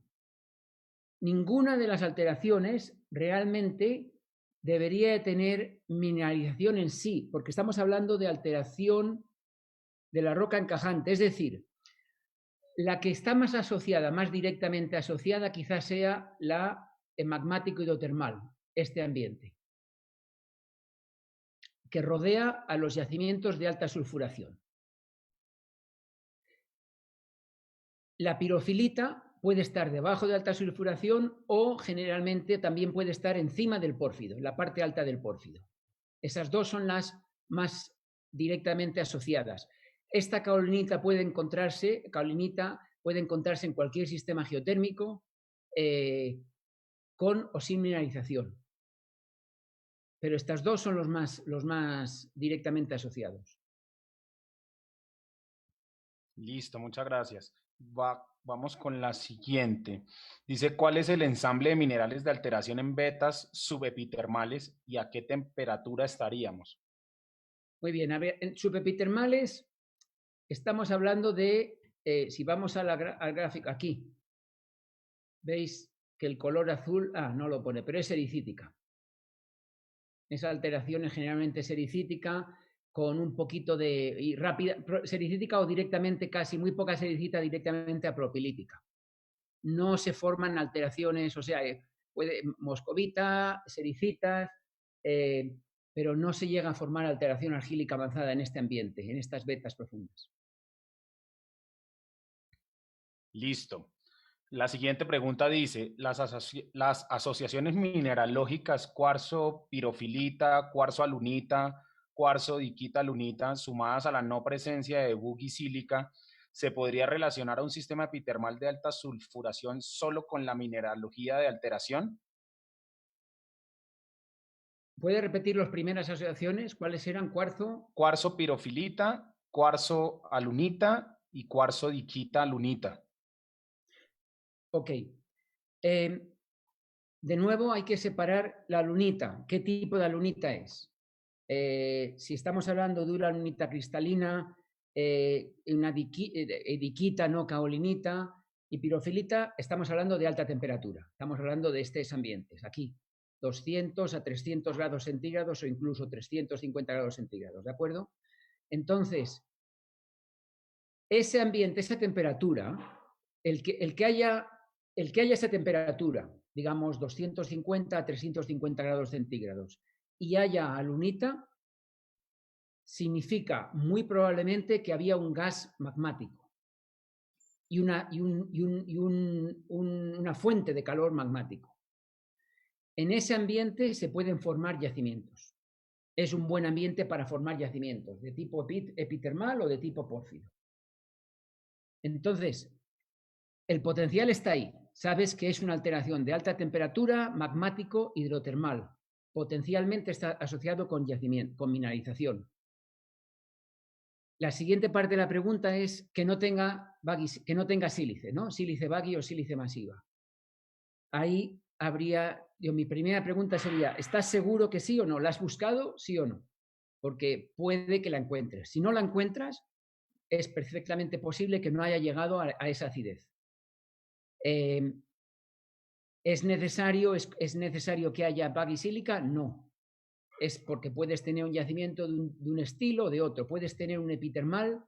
Ninguna de las alteraciones realmente debería tener mineralización en sí, porque estamos hablando de alteración de la roca encajante, es decir, la que está más asociada, más directamente asociada, quizás sea la magmático hidrotermal, este ambiente, que rodea a los yacimientos de alta sulfuración. La pirofilita puede estar debajo de alta sulfuración o generalmente también puede estar encima del pórfido, en la parte alta del pórfido. Esas dos son las más directamente asociadas. Esta caolinita puede encontrarse en cualquier sistema geotérmico con o sin mineralización. Pero estas dos son los más directamente asociados. Listo, muchas gracias. Vamos con la siguiente. Dice, ¿cuál es el ensamble de minerales de alteración en vetas subepitermales y a qué temperatura estaríamos? Muy bien, a ver, en subepitermales estamos hablando de, si vamos al gráfico aquí, veis que el color azul, no lo pone, pero es sericítica. Esa alteración es generalmente sericítica, con un poquito de rápida, sericítica o directamente, casi muy poca sericita directamente a propilítica. No se forman alteraciones, o sea, puede moscovita, sericitas, pero no se llega a formar alteración argílica avanzada en este ambiente, en estas vetas profundas. Listo. La siguiente pregunta dice, las asociaciones mineralógicas cuarzo pirofilita, cuarzo alunita, cuarzo diquita lunita, sumadas a la no presencia de buggy sílica, ¿se podría relacionar a un sistema epitermal de alta sulfuración solo con la mineralogía de alteración? ¿Puede repetir las primeras asociaciones? ¿Cuáles eran? Cuarzo. Cuarzo pirofilita, cuarzo alunita y cuarzo diquita alunita. Ok. De nuevo hay que separar la alunita. ¿Qué tipo de alunita es? Si estamos hablando de una alunita cristalina, una diquita, no kaolinita y pirofilita, estamos hablando de alta temperatura. Estamos hablando de estos ambientes, aquí. 200 a 300 grados centígrados o incluso 350 grados centígrados, ¿de acuerdo? Entonces, ese ambiente, esa temperatura, el que haya esa temperatura, digamos 250 a 350 grados centígrados, y haya alunita, significa muy probablemente que había un gas magmático y una fuente de calor magmático. En ese ambiente se pueden formar yacimientos. Es un buen ambiente para formar yacimientos de tipo epitermal o de tipo pórfido. Entonces, el potencial está ahí. Sabes que es una alteración de alta temperatura, magmático, hidrotermal. Potencialmente está asociado con yacimiento, con mineralización. La siguiente parte de la pregunta es que no tenga sílice, ¿no? Sílice baggy o sílice masiva. Ahí habría, mi primera pregunta sería, ¿estás seguro que sí o no? ¿La has buscado? ¿Sí o no? Porque puede que la encuentres. Si no la encuentras, es perfectamente posible que no haya llegado a esa acidez. ¿Es necesario que haya baggy sílica? No. Es porque puedes tener un yacimiento de un estilo o de otro. Puedes tener un epitermal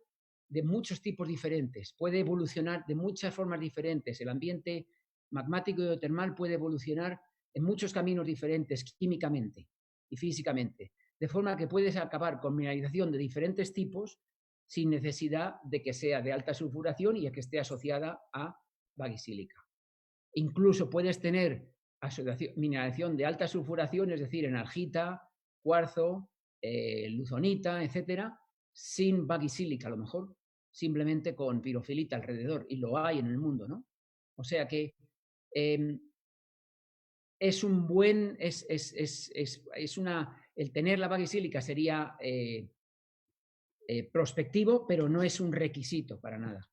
de muchos tipos diferentes. Puede evolucionar de muchas formas diferentes. El ambiente magmático y hidrotermal puede evolucionar en muchos caminos diferentes químicamente y físicamente. De forma que puedes acabar con mineralización de diferentes tipos sin necesidad de que sea de alta sulfuración y que esté asociada a bagisílica. Incluso puedes tener mineralización de alta sulfuración, es decir, enargita, cuarzo, luzonita, etcétera, sin bagisílica a lo mejor, simplemente con pirofilita alrededor, y lo hay en el mundo, ¿no? O sea que es un buen, el tener la bagisílica sería prospectivo, pero no es un requisito para nada.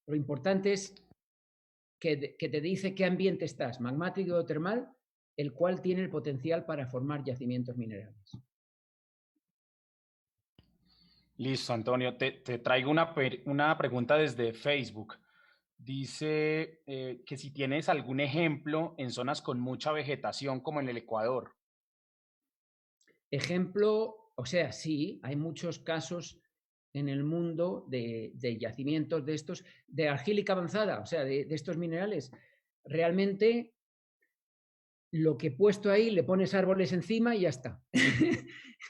Lo importante es que te dice qué ambiente estás, magmático o termal, el cual tiene el potencial para formar yacimientos minerales. Listo, Antonio. Te traigo una pregunta desde Facebook. Dice que si tienes algún ejemplo en zonas con mucha vegetación como en el Ecuador. Ejemplo, o sea, sí, hay muchos casos en el mundo de yacimientos de estos, de argílica avanzada, o sea, de estos minerales. Realmente, lo que he puesto ahí, le pones árboles encima y ya está.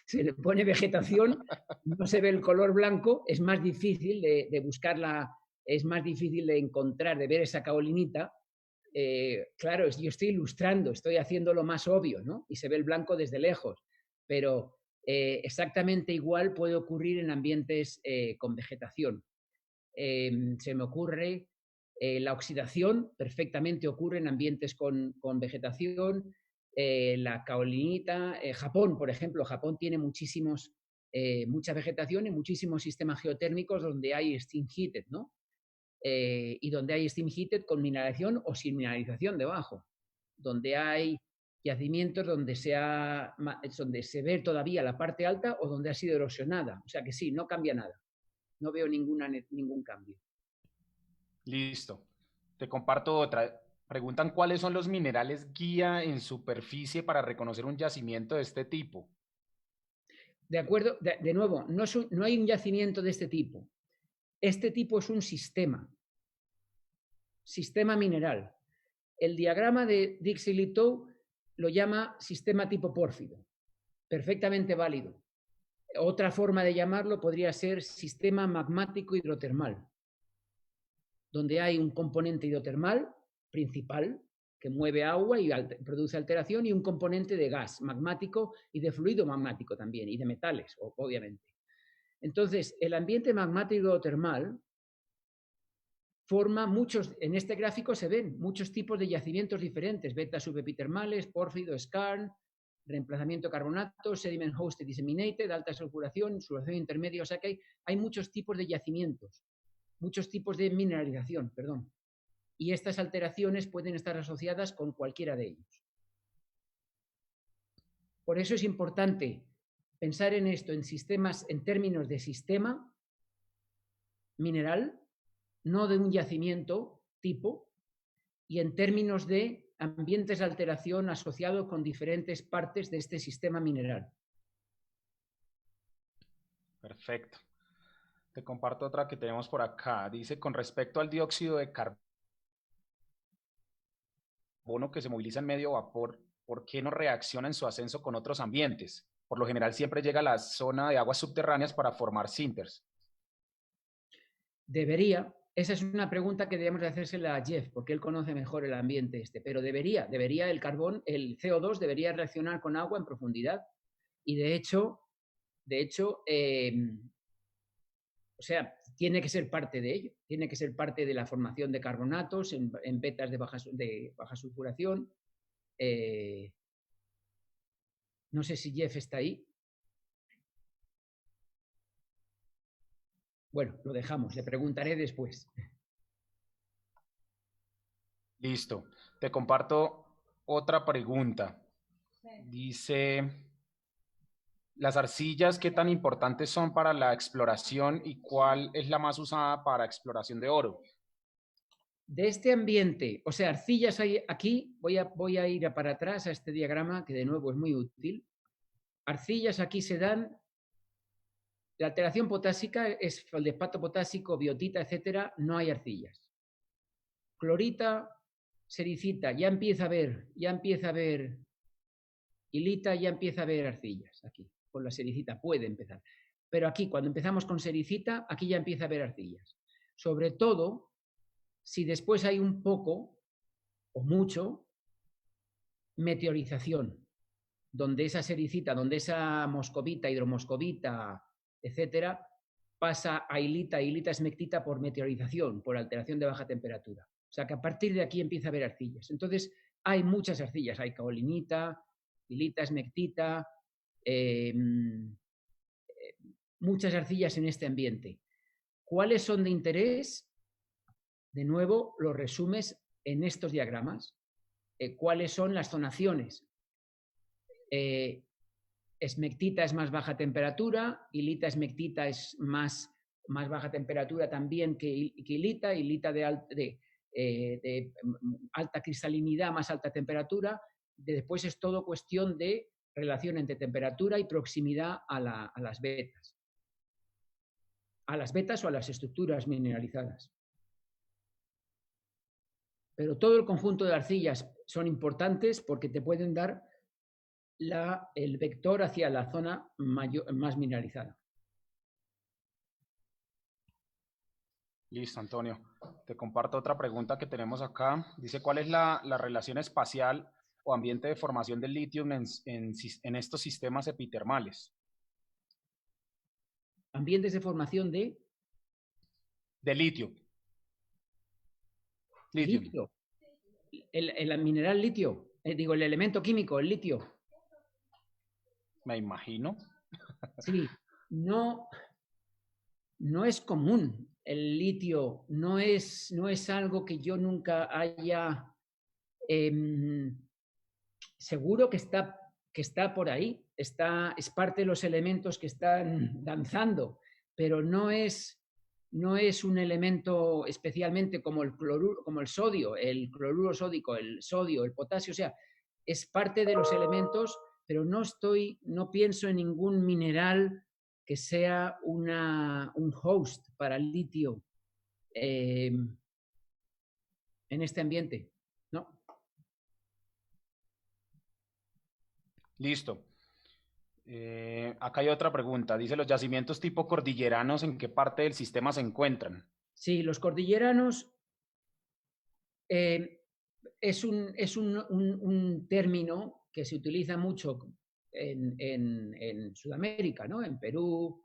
Se le pone vegetación, no se ve el color blanco, es más difícil de buscarla, es más difícil de encontrar, de ver esa kaolinita. Claro, yo estoy ilustrando, estoy haciendo lo más obvio, ¿no? Y se ve el blanco desde lejos, pero exactamente igual puede ocurrir en ambientes con vegetación. Se me ocurre la oxidación, perfectamente ocurre en ambientes con vegetación. La kaolinita, Japón, por ejemplo, Japón tiene mucha vegetación y muchísimos sistemas geotérmicos donde hay steam heated, ¿no? Y donde hay steam heated con mineralización o sin mineralización debajo, donde hay yacimientos donde se ve todavía la parte alta o donde ha sido erosionada. O sea que sí, no cambia nada. No veo ningún cambio. Listo. Te comparto otra. Preguntan cuáles son los minerales guía en superficie para reconocer un yacimiento de este tipo. De acuerdo, de nuevo, no hay un yacimiento de este tipo. Este tipo es un sistema mineral. El diagrama de Dixie-Litow lo llama sistema tipo pórfido, perfectamente válido. Otra forma de llamarlo podría ser sistema magmático hidrotermal, donde hay un componente hidrotermal principal que mueve agua y produce alteración, y un componente de gas magmático y de fluido magmático también, y de metales, obviamente. Entonces, el ambiente magmático hidrotermal forma en este gráfico se ven muchos tipos de yacimientos diferentes, beta subepitermales, pórfido, skarn, reemplazamiento de carbonato, sediment hosted disseminated, alta sulfuración, sulfuración intermedia. O sea que hay muchos tipos de yacimientos, muchos tipos de mineralización, perdón. Y estas alteraciones pueden estar asociadas con cualquiera de ellos. Por eso es importante pensar en esto en sistemas, en términos de sistema mineral, no de un yacimiento tipo, y en términos de ambientes de alteración asociados con diferentes partes de este sistema mineral. Perfecto. Te comparto otra que tenemos por acá. Dice, con respecto al dióxido de carbono que se moviliza en medio vapor, ¿por qué no reacciona en su ascenso con otros ambientes? Por lo general siempre llega a la zona de aguas subterráneas para formar sinters. Debería. Esa es una pregunta que debemos de hacérsela a Jeff, porque él conoce mejor el ambiente este, pero debería el carbón, el CO2 debería reaccionar con agua en profundidad. Y de hecho, o sea, tiene que ser parte de ello, tiene que ser parte de la formación de carbonatos en vetas de baja sulfuración. No sé si Jeff está ahí. Bueno, lo dejamos, le preguntaré después. Listo. Te comparto otra pregunta. Dice, ¿las arcillas qué tan importantes son para la exploración y cuál es la más usada para exploración de oro? De este ambiente, o sea, arcillas hay aquí, voy a ir para atrás a este diagrama que de nuevo es muy útil. Arcillas aquí se dan. La alteración potásica es feldespato potásico, biotita, etcétera, no hay arcillas. Clorita, sericita, ya empieza a haber hilita, ya empieza a haber arcillas aquí. Con la sericita puede empezar. Pero aquí, cuando empezamos con sericita, aquí ya empieza a haber arcillas. Sobre todo, si después hay un poco o mucho meteorización, donde esa sericita, donde esa moscovita, hidromoscovita, etcétera, pasa a hilita esmectita por meteorización, por alteración de baja temperatura. O sea que a partir de aquí empieza a haber arcillas. Entonces, hay muchas arcillas. Hay caolinita, hilita esmectita, muchas arcillas en este ambiente. ¿Cuáles son de interés? De nuevo, los resumes en estos diagramas. ¿Cuáles son las zonaciones? Esmectita es más baja temperatura, hilita esmectita es más baja temperatura también que hilita de alta cristalinidad, más alta temperatura. Después es todo cuestión de relación entre temperatura y proximidad a las vetas. A las vetas o a las estructuras mineralizadas. Pero todo el conjunto de arcillas son importantes porque te pueden dar el vector hacia la zona más mineralizada. Listo, Antonio. Te comparto otra pregunta que tenemos acá. Dice, ¿cuál es la relación espacial o ambiente de formación del litio en estos sistemas epitermales? Ambientes de formación de litio. Litio. El mineral litio. El elemento químico, el litio. Me imagino. Sí, no es común. El litio no es algo que yo nunca haya... seguro que está por ahí. Es parte de los elementos que están danzando, pero no es un elemento especialmente como el cloruro, como el sodio, el cloruro sódico, el sodio, el potasio. O sea, es parte de los elementos, pero no pienso en ningún mineral que sea un host para el litio en este ambiente, ¿no? Listo. Acá hay otra pregunta. Dice, ¿los yacimientos tipo cordilleranos en qué parte del sistema se encuentran? Sí, los cordilleranos es un término que se utiliza mucho en Sudamérica, ¿no? En Perú,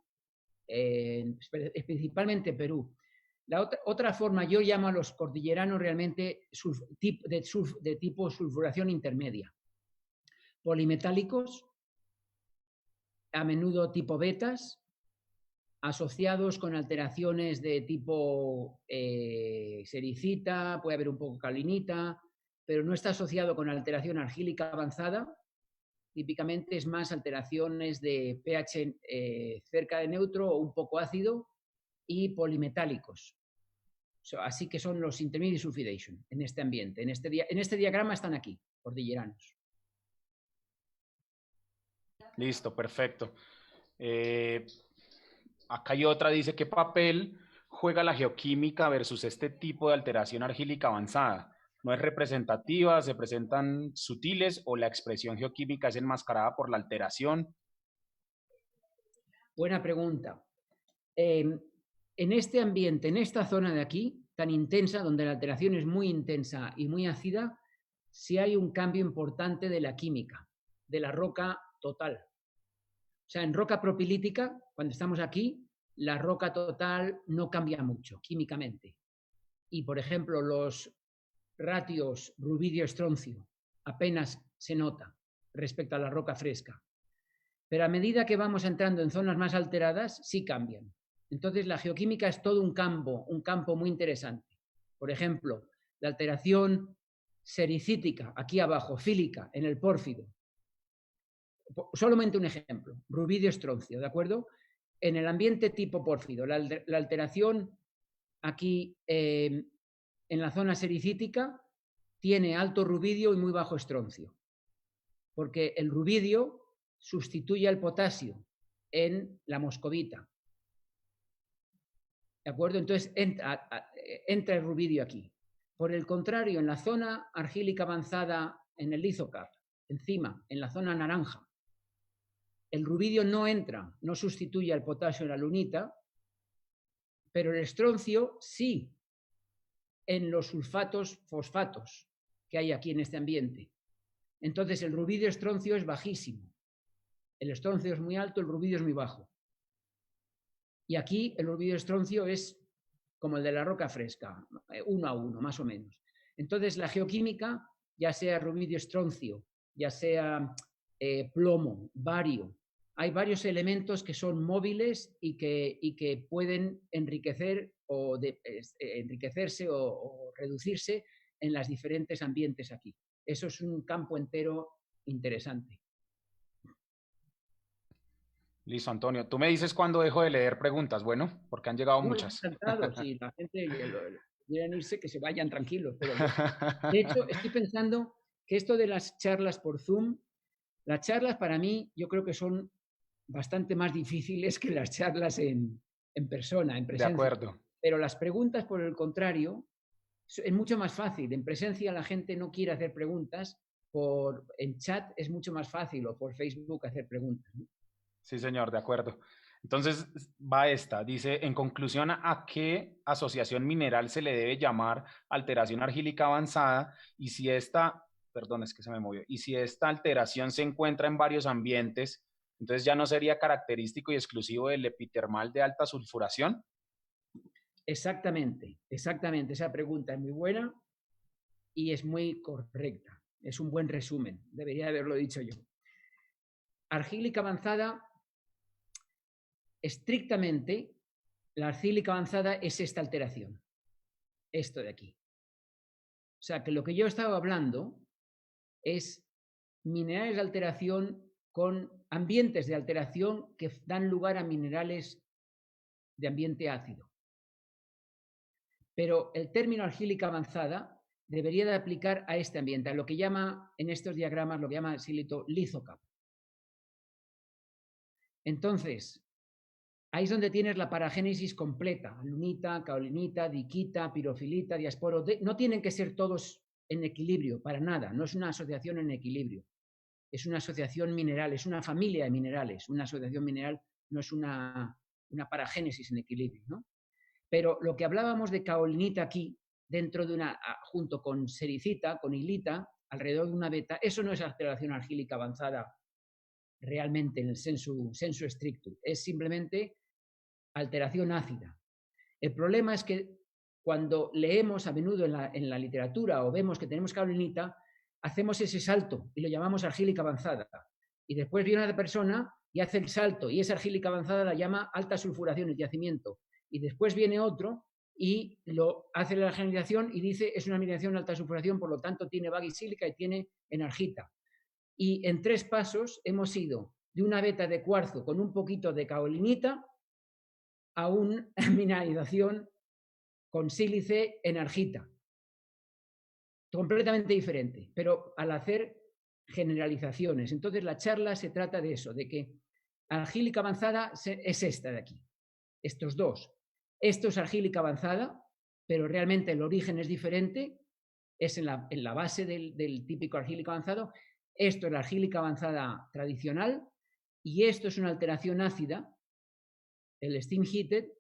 principalmente Perú. La otra forma, yo llamo a los cordilleranos realmente de tipo sulfuración intermedia. polimetálicos, a menudo tipo betas, asociados con alteraciones de tipo sericita, puede haber un poco caolinita, pero no está asociado con alteración argílica avanzada. Típicamente es más alteraciones de pH cerca de neutro o un poco ácido y polimetálicos. Así que son los intermediate sulfidation en este ambiente. En este diagrama están aquí, cordilleranos. Listo, perfecto. Acá hay otra, dice, ¿qué papel juega la geoquímica versus este tipo de alteración argílica avanzada? ¿No es representativa? ¿Se presentan sutiles o la expresión geoquímica es enmascarada por la alteración? Buena pregunta. En este ambiente, en esta zona de aquí, tan intensa, donde la alteración es muy intensa y muy ácida, sí hay un cambio importante de la química, de la roca total. O sea, en roca propilítica, cuando estamos aquí, la roca total no cambia mucho químicamente. Y, por ejemplo, los ratios rubidio-estroncio apenas se nota respecto a la roca fresca. Pero a medida que vamos entrando en zonas más alteradas, sí cambian. Entonces, la geoquímica es todo un campo muy interesante. Por ejemplo, la alteración sericítica, aquí abajo, fílica, en el pórfido. Solamente un ejemplo, rubidio-estroncio, ¿de acuerdo? En el ambiente tipo pórfido, la alteración aquí en la zona sericítica tiene alto rubidio y muy bajo estroncio, porque el rubidio sustituye al potasio en la moscovita. ¿De acuerdo? Entonces entra el rubidio aquí. Por el contrario, en la zona argílica avanzada, en el lithocap, encima, en la zona naranja, el rubidio no entra, no sustituye al potasio en la lunita, pero el estroncio sí, en los sulfatos fosfatos que hay aquí en este ambiente. Entonces el rubidio estroncio es bajísimo. El estroncio es muy alto, el rubidio es muy bajo. Y aquí el rubidio estroncio es como el de la roca fresca, 1 a 1, más o menos. Entonces la geoquímica, ya sea rubidio estroncio, ya sea plomo, bario, hay varios elementos que son móviles y que pueden enriquecer o enriquecerse o reducirse en los diferentes ambientes aquí. Eso es un campo entero interesante. Listo, Antonio. Tú me dices cuándo dejo de leer preguntas, bueno, porque han llegado No, muchas. encantado, si la gente quieren irse, que se vayan tranquilos. Pero de hecho, estoy pensando que esto de las charlas por Zoom, las charlas para mí yo creo que son bastante más difíciles que las charlas en persona, en presencia. De acuerdo. Pero las preguntas, por el contrario, es mucho más fácil. En presencia la gente no quiere hacer preguntas, en chat es mucho más fácil o por Facebook hacer preguntas, ¿no? Sí, señor, de acuerdo. Entonces va esta, dice, en conclusión, ¿a qué asociación mineral se le debe llamar alteración argílica avanzada? Y si esta, perdón, es que se me movió, y si esta alteración se encuentra en varios ambientes, entonces ya no sería característico y exclusivo del epitermal de alta sulfuración. Exactamente, exactamente. Esa pregunta es muy buena y es muy correcta. Es un buen resumen, debería haberlo dicho yo. Argílica avanzada, estrictamente, la arcílica avanzada es esta alteración, esto de aquí. O sea, que lo que yo estaba hablando es minerales de alteración con ambientes de alteración que dan lugar a minerales de ambiente ácido. Pero el término argílica avanzada debería de aplicar a este ambiente, a lo que llama, en estos diagramas, lo que llama silito lithocap. Entonces, ahí es donde tienes la paragénesis completa, lunita, kaolinita, diquita, pirofilita, diasporo. No tienen que ser todos en equilibrio, para nada. No es una asociación en equilibrio. Es una asociación mineral, es una familia de minerales. Una asociación mineral no es una paragénesis en equilibrio, ¿no? Pero lo que hablábamos de kaolinita aquí, dentro de junto con sericita, con hilita, alrededor de una beta, eso no es alteración argílica avanzada realmente en el sensu stricto, es simplemente alteración ácida. El problema es que cuando leemos a menudo en la literatura o vemos que tenemos kaolinita, hacemos ese salto y lo llamamos argílica avanzada. Y después viene una persona y hace el salto y esa argílica avanzada la llama alta sulfuración, el yacimiento. Y después viene otro y lo hace la generación y dice es una mineración de alta sulfuración, por lo tanto tiene bagisílica y tiene enargita. Y en 3 pasos hemos ido de una beta de cuarzo con un poquito de caolinita a una mineralización con sílice enargita. Completamente diferente, pero al hacer generalizaciones. Entonces la charla se trata de eso, de que argílica avanzada es esta de aquí, estos dos. Esto es argílica avanzada, pero realmente el origen es diferente, es en la base del típico argílico avanzado. Esto es la argílica avanzada tradicional y esto es una alteración ácida, el steam heated,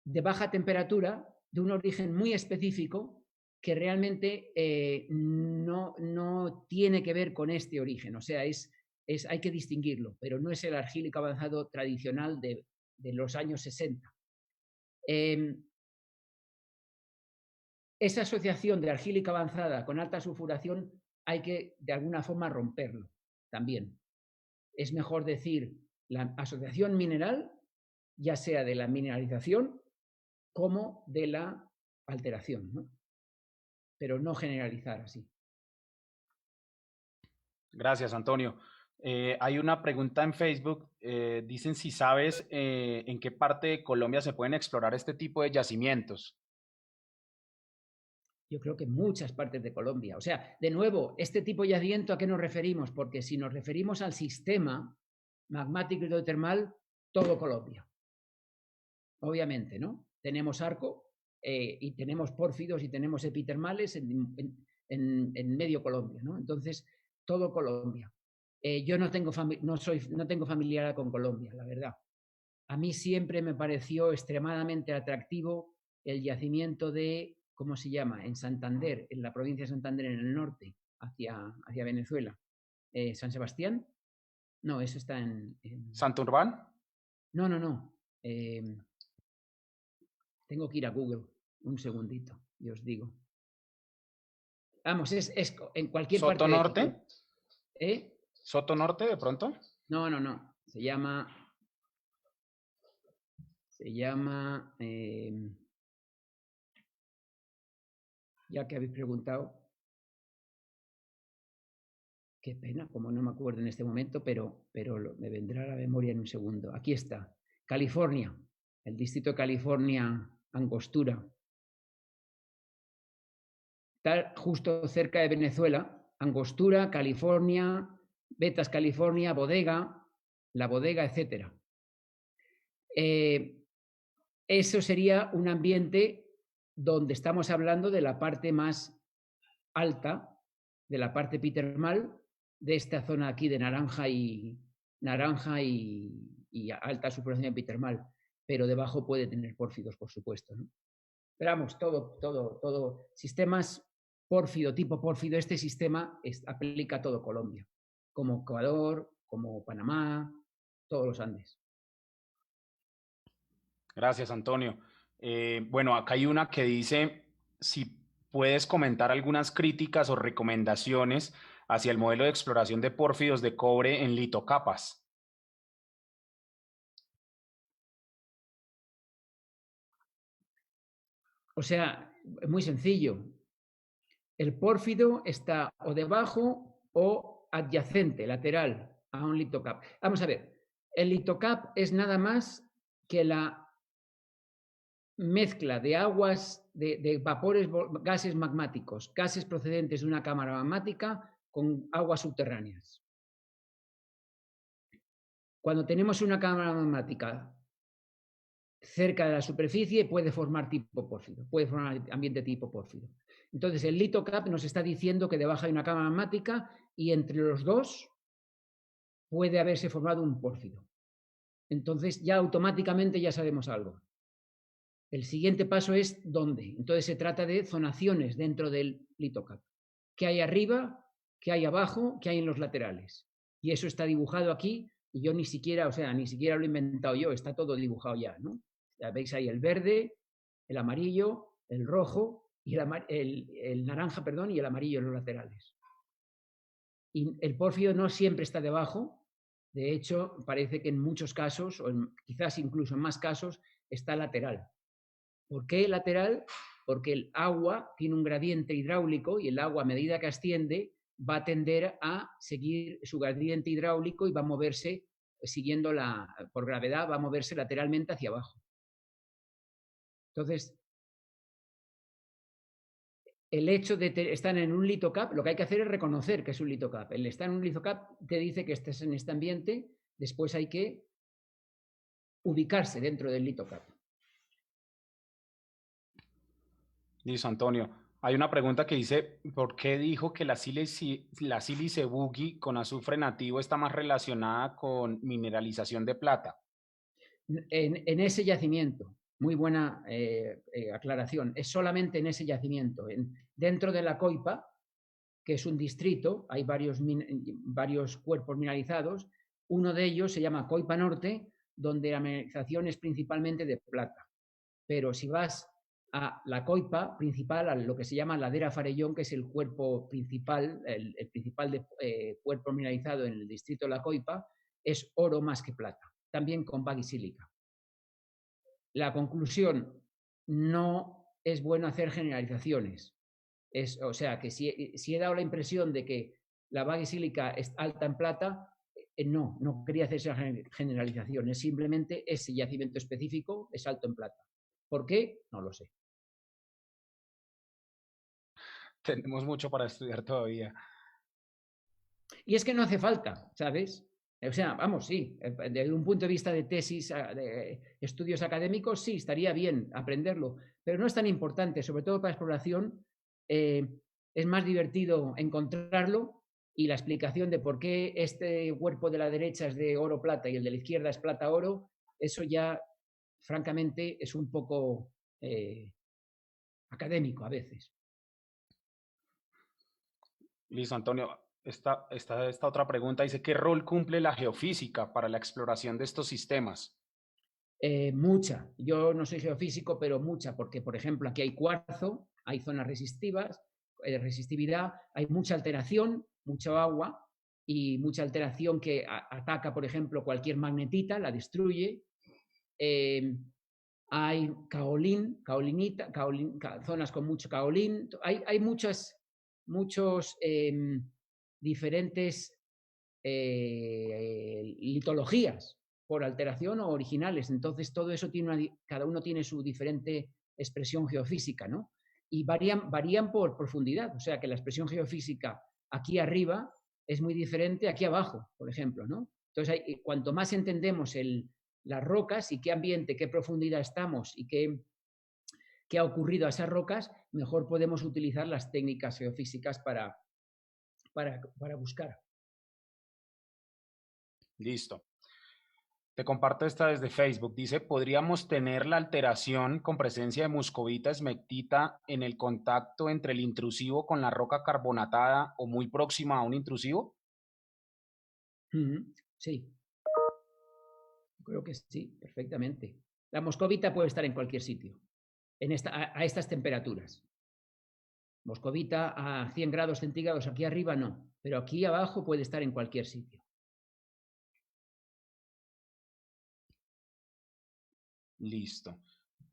de baja temperatura, de un origen muy específico que realmente no tiene que ver con este origen. O sea, hay que distinguirlo, pero no es el argílico avanzado tradicional de los años 60. Esa asociación de argílica avanzada con alta sulfuración hay que, de alguna forma, romperlo también. Es mejor decir la asociación mineral, ya sea de la mineralización como de la alteración, ¿no? Pero no generalizar así. Gracias, Antonio. Hay una pregunta en Facebook. Dicen si sabes en qué parte de Colombia se pueden explorar este tipo de yacimientos. Yo creo que en muchas partes de Colombia. O sea, de nuevo, este tipo de yacimiento, ¿a qué nos referimos? Porque si nos referimos al sistema magmático hidrotermal, todo Colombia. Obviamente, ¿no? Tenemos arco y tenemos pórfidos y tenemos epitermales en medio Colombia, ¿no? Entonces, todo Colombia. Yo no tengo familiaridad con Colombia, la verdad. A mí siempre me pareció extremadamente atractivo el yacimiento de, ¿cómo se llama? En Santander, en la provincia de Santander, en el norte, hacia Venezuela. ¿San Sebastián? No, eso está en... ¿Santurbán? No. Tengo que ir a Google. Un segundito, y os digo. Vamos, es en cualquier parte. ¿Soto Norte? ¿Eh? ¿Soto Norte, de pronto? No. Se llama... ya que habéis preguntado, qué pena, como no me acuerdo en este momento, pero me vendrá a la memoria en un segundo. Aquí está, California, el distrito de California, Angostura. Está justo cerca de Venezuela, Angostura, California, Betas, California, Bodega, La Bodega, etc. Eso sería un ambiente donde estamos hablando de la parte más alta, de la parte epitermal, de esta zona aquí de naranja y alta sulfuración epitermal, pero debajo puede tener pórfidos, por supuesto, ¿no? Pero vamos, todo, sistemas pórfido, tipo pórfido, este sistema aplica a todo Colombia, como Ecuador, como Panamá, todos los Andes. Gracias, Antonio. Bueno, acá hay una que dice si puedes comentar algunas críticas o recomendaciones hacia el modelo de exploración de pórfidos de cobre en litocapas. O sea, muy sencillo. El pórfido está o debajo o adyacente, lateral, a un litocap. Vamos a ver, el litocap es nada más que la mezcla de aguas, de vapores, gases magmáticos, gases procedentes de una cámara magmática con aguas subterráneas. Cuando tenemos una cámara magmática cerca de la superficie, puede formar tipo pórfido, puede formar ambiente tipo pórfido. Entonces, el litocap nos está diciendo que debajo hay una cámara magmática y entre los dos puede haberse formado un pórfido. Entonces, ya automáticamente ya sabemos algo. El siguiente paso es dónde. Entonces, se trata de zonaciones dentro del litocap. ¿Qué hay arriba? ¿Qué hay abajo? ¿Qué hay en los laterales? Y eso está dibujado aquí y yo ni siquiera lo he inventado yo, está todo dibujado ya, ¿no? Ya veis ahí el verde, el amarillo, el rojo y el naranja, perdón, y el amarillo en los laterales. Y el pórfido no siempre está debajo. De hecho, parece que en muchos casos, o quizás incluso en más casos, está lateral. ¿Por qué lateral? Porque el agua tiene un gradiente hidráulico y el agua, a medida que asciende, va a tender a seguir su gradiente hidráulico y va a moverse, siguiendo por gravedad, va a moverse lateralmente hacia abajo. Entonces, el hecho de estar en un lithocap, lo que hay que hacer es reconocer que es un lithocap. El estar en un lithocap te dice que estés en este ambiente, después hay que ubicarse dentro del lithocap. Listo, Antonio. Hay una pregunta que dice, ¿por qué dijo que la sílice buggy con azufre nativo está más relacionada con mineralización de plata? En ese yacimiento, muy buena aclaración, es solamente en ese yacimiento. Dentro de la Coipa, que es un distrito, hay varios cuerpos mineralizados. Uno de ellos se llama Coipa Norte, donde la mineralización es principalmente de plata. Pero si vas a la Coipa principal, a lo que se llama Ladera Farellón, que es el cuerpo principal, el principal cuerpo mineralizado en el distrito de la Coipa, es oro más que plata, también con bagisílica. La conclusión, no es bueno hacer generalizaciones. O sea, que si he dado la impresión de que la bagisílica es alta en plata, no quería hacer esa generalización, es simplemente ese yacimiento específico es alto en plata. ¿Por qué? No lo sé. Tenemos mucho para estudiar todavía. Y es que no hace falta, ¿sabes? O sea, vamos, sí, desde un punto de vista de tesis, de estudios académicos, sí, estaría bien aprenderlo, pero no es tan importante, sobre todo para exploración. Es más divertido encontrarlo y la explicación de por qué este cuerpo de la derecha es de oro-plata y el de la izquierda es plata-oro, eso ya, francamente, es un poco académico a veces. Listo, Antonio. Esta otra pregunta dice, ¿qué rol cumple la geofísica para la exploración de estos sistemas? Mucha. Yo no soy geofísico, pero mucha, porque, por ejemplo, aquí hay cuarzo, hay zonas resistivas, resistividad, hay mucha alteración, mucho agua y mucha alteración que ataca, por ejemplo, cualquier magnetita, la destruye. Hay caolinita, zonas con mucho caolín. Hay muchos diferentes litologías por alteración o originales. Entonces, todo eso cada uno tiene su diferente expresión geofísica, ¿no? Y varían por profundidad. O sea, que la expresión geofísica aquí arriba es muy diferente aquí abajo, por ejemplo, ¿no? Entonces, cuanto más entendemos las rocas y qué ambiente, qué profundidad estamos y qué ha ocurrido a esas rocas, mejor podemos utilizar las técnicas geofísicas para buscar. Listo. Te comparto esta desde Facebook. Dice, ¿podríamos tener la alteración con presencia de muscovita esmectita en el contacto entre el intrusivo con la roca carbonatada o muy próxima a un intrusivo? Sí. Creo que sí, perfectamente. La moscovita puede estar en cualquier sitio, a estas temperaturas. Moscovita a 100 grados centígrados aquí arriba no, pero aquí abajo puede estar en cualquier sitio. Listo.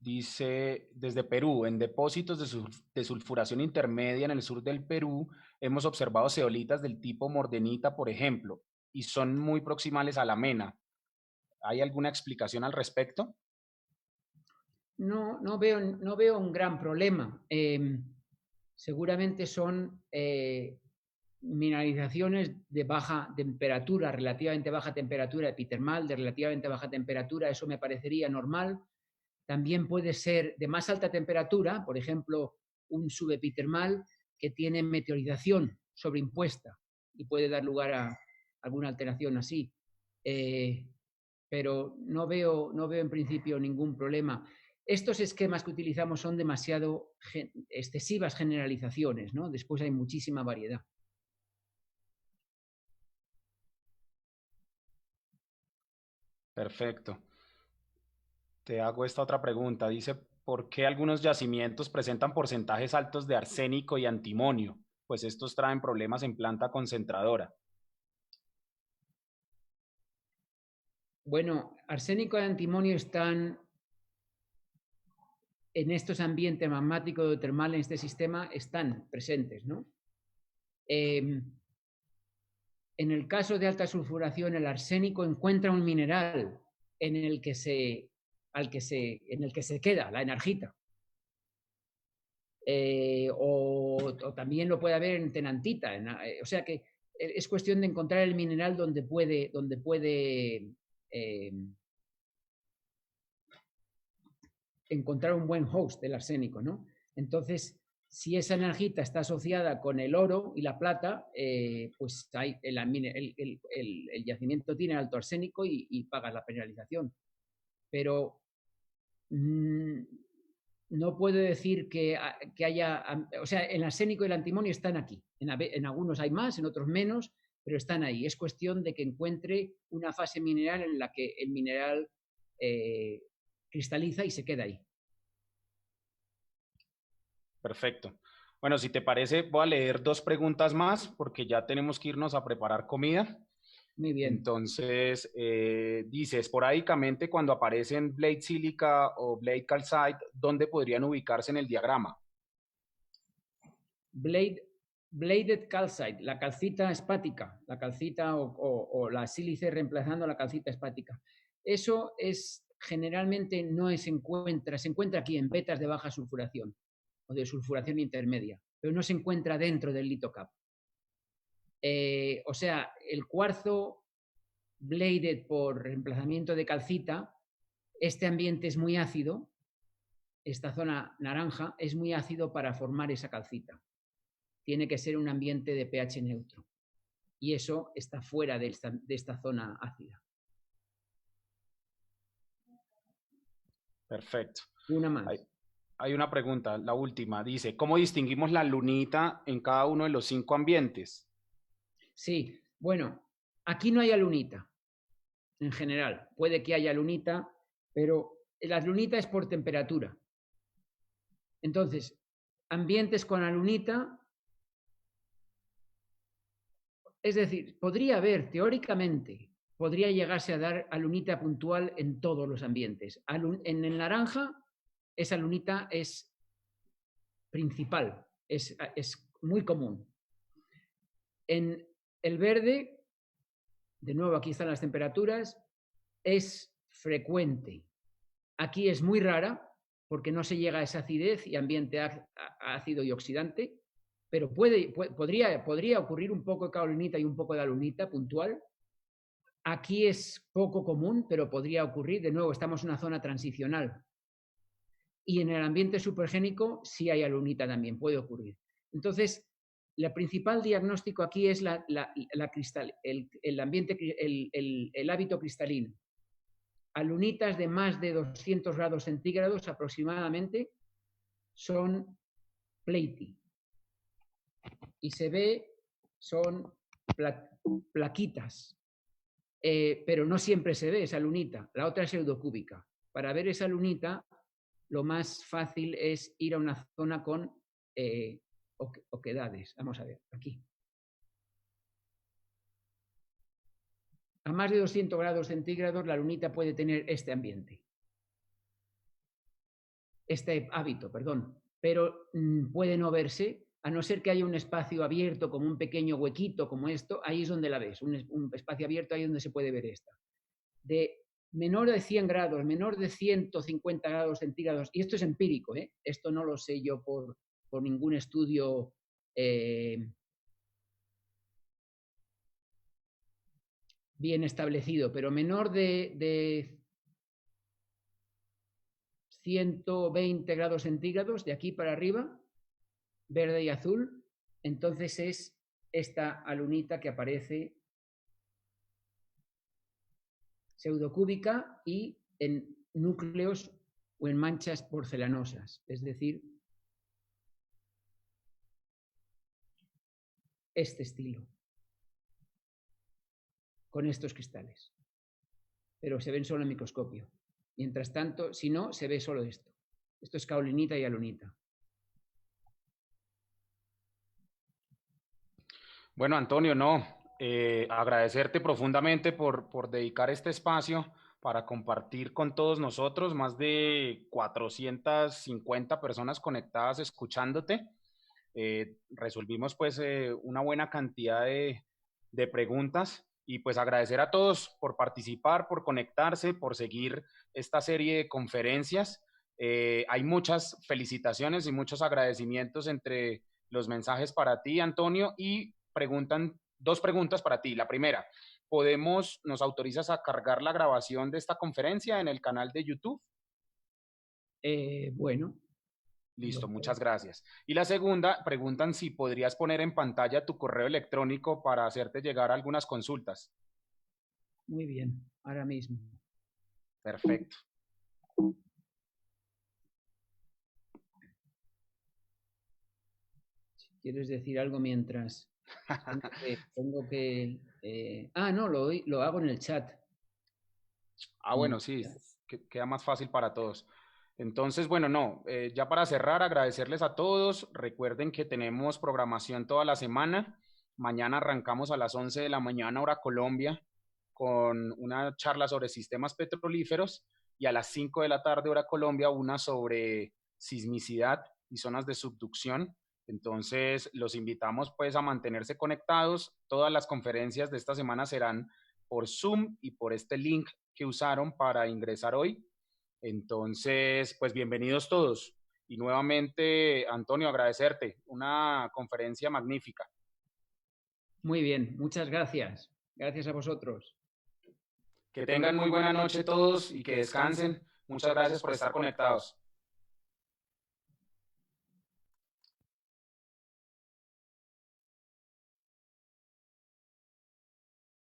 Dice, desde Perú, en depósitos de sulfuración intermedia en el sur del Perú, hemos observado zeolitas del tipo mordenita, por ejemplo, y son muy proximales a la mena. ¿Hay alguna explicación al respecto? No veo un gran problema. Seguramente son mineralizaciones de baja temperatura, relativamente baja temperatura epitermal, de relativamente baja temperatura, eso me parecería normal. También puede ser de más alta temperatura, por ejemplo, un subepitermal que tiene meteorización sobreimpuesta y puede dar lugar a alguna alteración así. Pero no veo en principio ningún problema. Estos esquemas que utilizamos son demasiado excesivas generalizaciones, ¿no? Después hay muchísima variedad. Perfecto. Te hago esta otra pregunta. Dice, ¿por qué algunos yacimientos presentan porcentajes altos de arsénico y antimonio? Pues estos traen problemas en planta concentradora. Bueno, arsénico y antimonio están en estos ambientes magmáticos o termales, en este sistema, están presentes, ¿no? En el caso de alta sulfuración, el arsénico encuentra un mineral en el que se queda la enargita. O también lo puede haber en tenantita. O sea que es cuestión de encontrar el mineral donde puede encontrar un buen host del arsénico, ¿no? Entonces, si esa enargita está asociada con el oro y la plata, pues el yacimiento tiene alto arsénico y pagas la penalización. Pero no puedo decir que haya... O sea, el arsénico y el antimonio están aquí. En algunos hay más, en otros menos, pero están ahí. Es cuestión de que encuentre una fase mineral en la que el mineral cristaliza y se queda ahí. Perfecto. Bueno, si te parece, voy a leer 2 preguntas más porque ya tenemos que irnos a preparar comida. Muy bien. Entonces, dice, esporádicamente cuando aparecen blade sílica o blade calcite, ¿dónde podrían ubicarse en el diagrama? Bladed calcite, la calcita espática, la calcita o la sílice reemplazando la calcita espática. Eso es generalmente no se encuentra aquí en vetas de baja sulfuración o de sulfuración intermedia, pero no se encuentra dentro del litocap. O sea, el cuarzo bladed por reemplazamiento de calcita, este ambiente es muy ácido, esta zona naranja es muy ácido para formar esa calcita. Tiene que ser un ambiente de pH neutro. Y eso está fuera de esta zona ácida. Perfecto. Una más. Hay una pregunta, la última. Dice, ¿cómo distinguimos la lunita en cada uno de los 5 ambientes? Sí, bueno, aquí no hay alunita, en general. Puede que haya lunita, pero la lunita es por temperatura. Entonces, ambientes con alunita... Es decir, podría haber, teóricamente, podría llegarse a dar alunita puntual en todos los ambientes. En el naranja, esa alunita es principal, es muy común. En el verde, de nuevo aquí están las temperaturas, es frecuente. Aquí es muy rara, porque no se llega a esa acidez y ambiente ácido y oxidante, pero podría ocurrir un poco de caolinita y un poco de alunita puntual. Aquí es poco común, pero podría ocurrir. De nuevo, estamos en una zona transicional. Y en el ambiente supergénico sí hay alunita también, puede ocurrir. Entonces, el principal diagnóstico aquí es el hábito cristalino. Alunitas de más de 200 grados centígrados aproximadamente son platy. Y se ve, son plaquitas, pero no siempre se ve esa lunita. La otra es pseudocúbica. Para ver esa lunita, lo más fácil es ir a una zona con oquedades. Vamos a ver, aquí. A más de 200 grados centígrados, la lunita puede tener este ambiente. Este hábito, perdón. Pero puede no verse, a no ser que haya un espacio abierto, como un pequeño huequito, como esto, ahí es donde la ves, un espacio abierto, ahí es donde se puede ver esta. De menor de 100 grados, menor de 150 grados centígrados, y esto es empírico, esto no lo sé yo por ningún estudio bien establecido, pero menor de 120 grados centígrados, de aquí para arriba, verde y azul, entonces es esta alunita que aparece pseudocúbica y en núcleos o en manchas porcelanosas, es decir, este estilo, con estos cristales. Pero se ven solo en microscopio. Mientras tanto, si no, se ve solo esto. Esto es caolinita y alunita. Bueno, Antonio, no, agradecerte profundamente por dedicar este espacio para compartir con todos nosotros, más de 450 personas conectadas escuchándote. Resolvimos pues una buena cantidad de preguntas y pues agradecer a todos por participar, por conectarse, por seguir esta serie de conferencias. Hay muchas felicitaciones y muchos agradecimientos entre los mensajes para ti, Antonio, y preguntan dos preguntas para ti. La primera, ¿nos autorizas a cargar la grabación de esta conferencia en el canal de YouTube? Bueno. Listo, muchas gracias. Y la segunda, preguntan si podrías poner en pantalla tu correo electrónico para hacerte llegar algunas consultas. Muy bien, ahora mismo. Perfecto. Si quieres decir algo mientras... tengo que no, lo hago en el chat. Bueno, sí, queda más fácil para todos. Entonces, bueno, no, ya para cerrar, agradecerles a todos. Recuerden que tenemos programación toda la semana. Mañana arrancamos a las 11 de la mañana, hora Colombia, con una charla sobre sistemas petrolíferos y a las 5 de la tarde, hora Colombia, una sobre sismicidad y zonas de subducción. Entonces, los invitamos pues a mantenerse conectados. Todas las conferencias de esta semana serán por Zoom y por este link que usaron para ingresar hoy. Entonces, pues bienvenidos todos. Y nuevamente, Antonio, agradecerte. Una conferencia magnífica. Muy bien, muchas gracias. Gracias a vosotros. Que tengan muy buena noche todos y que descansen. Muchas gracias por estar conectados.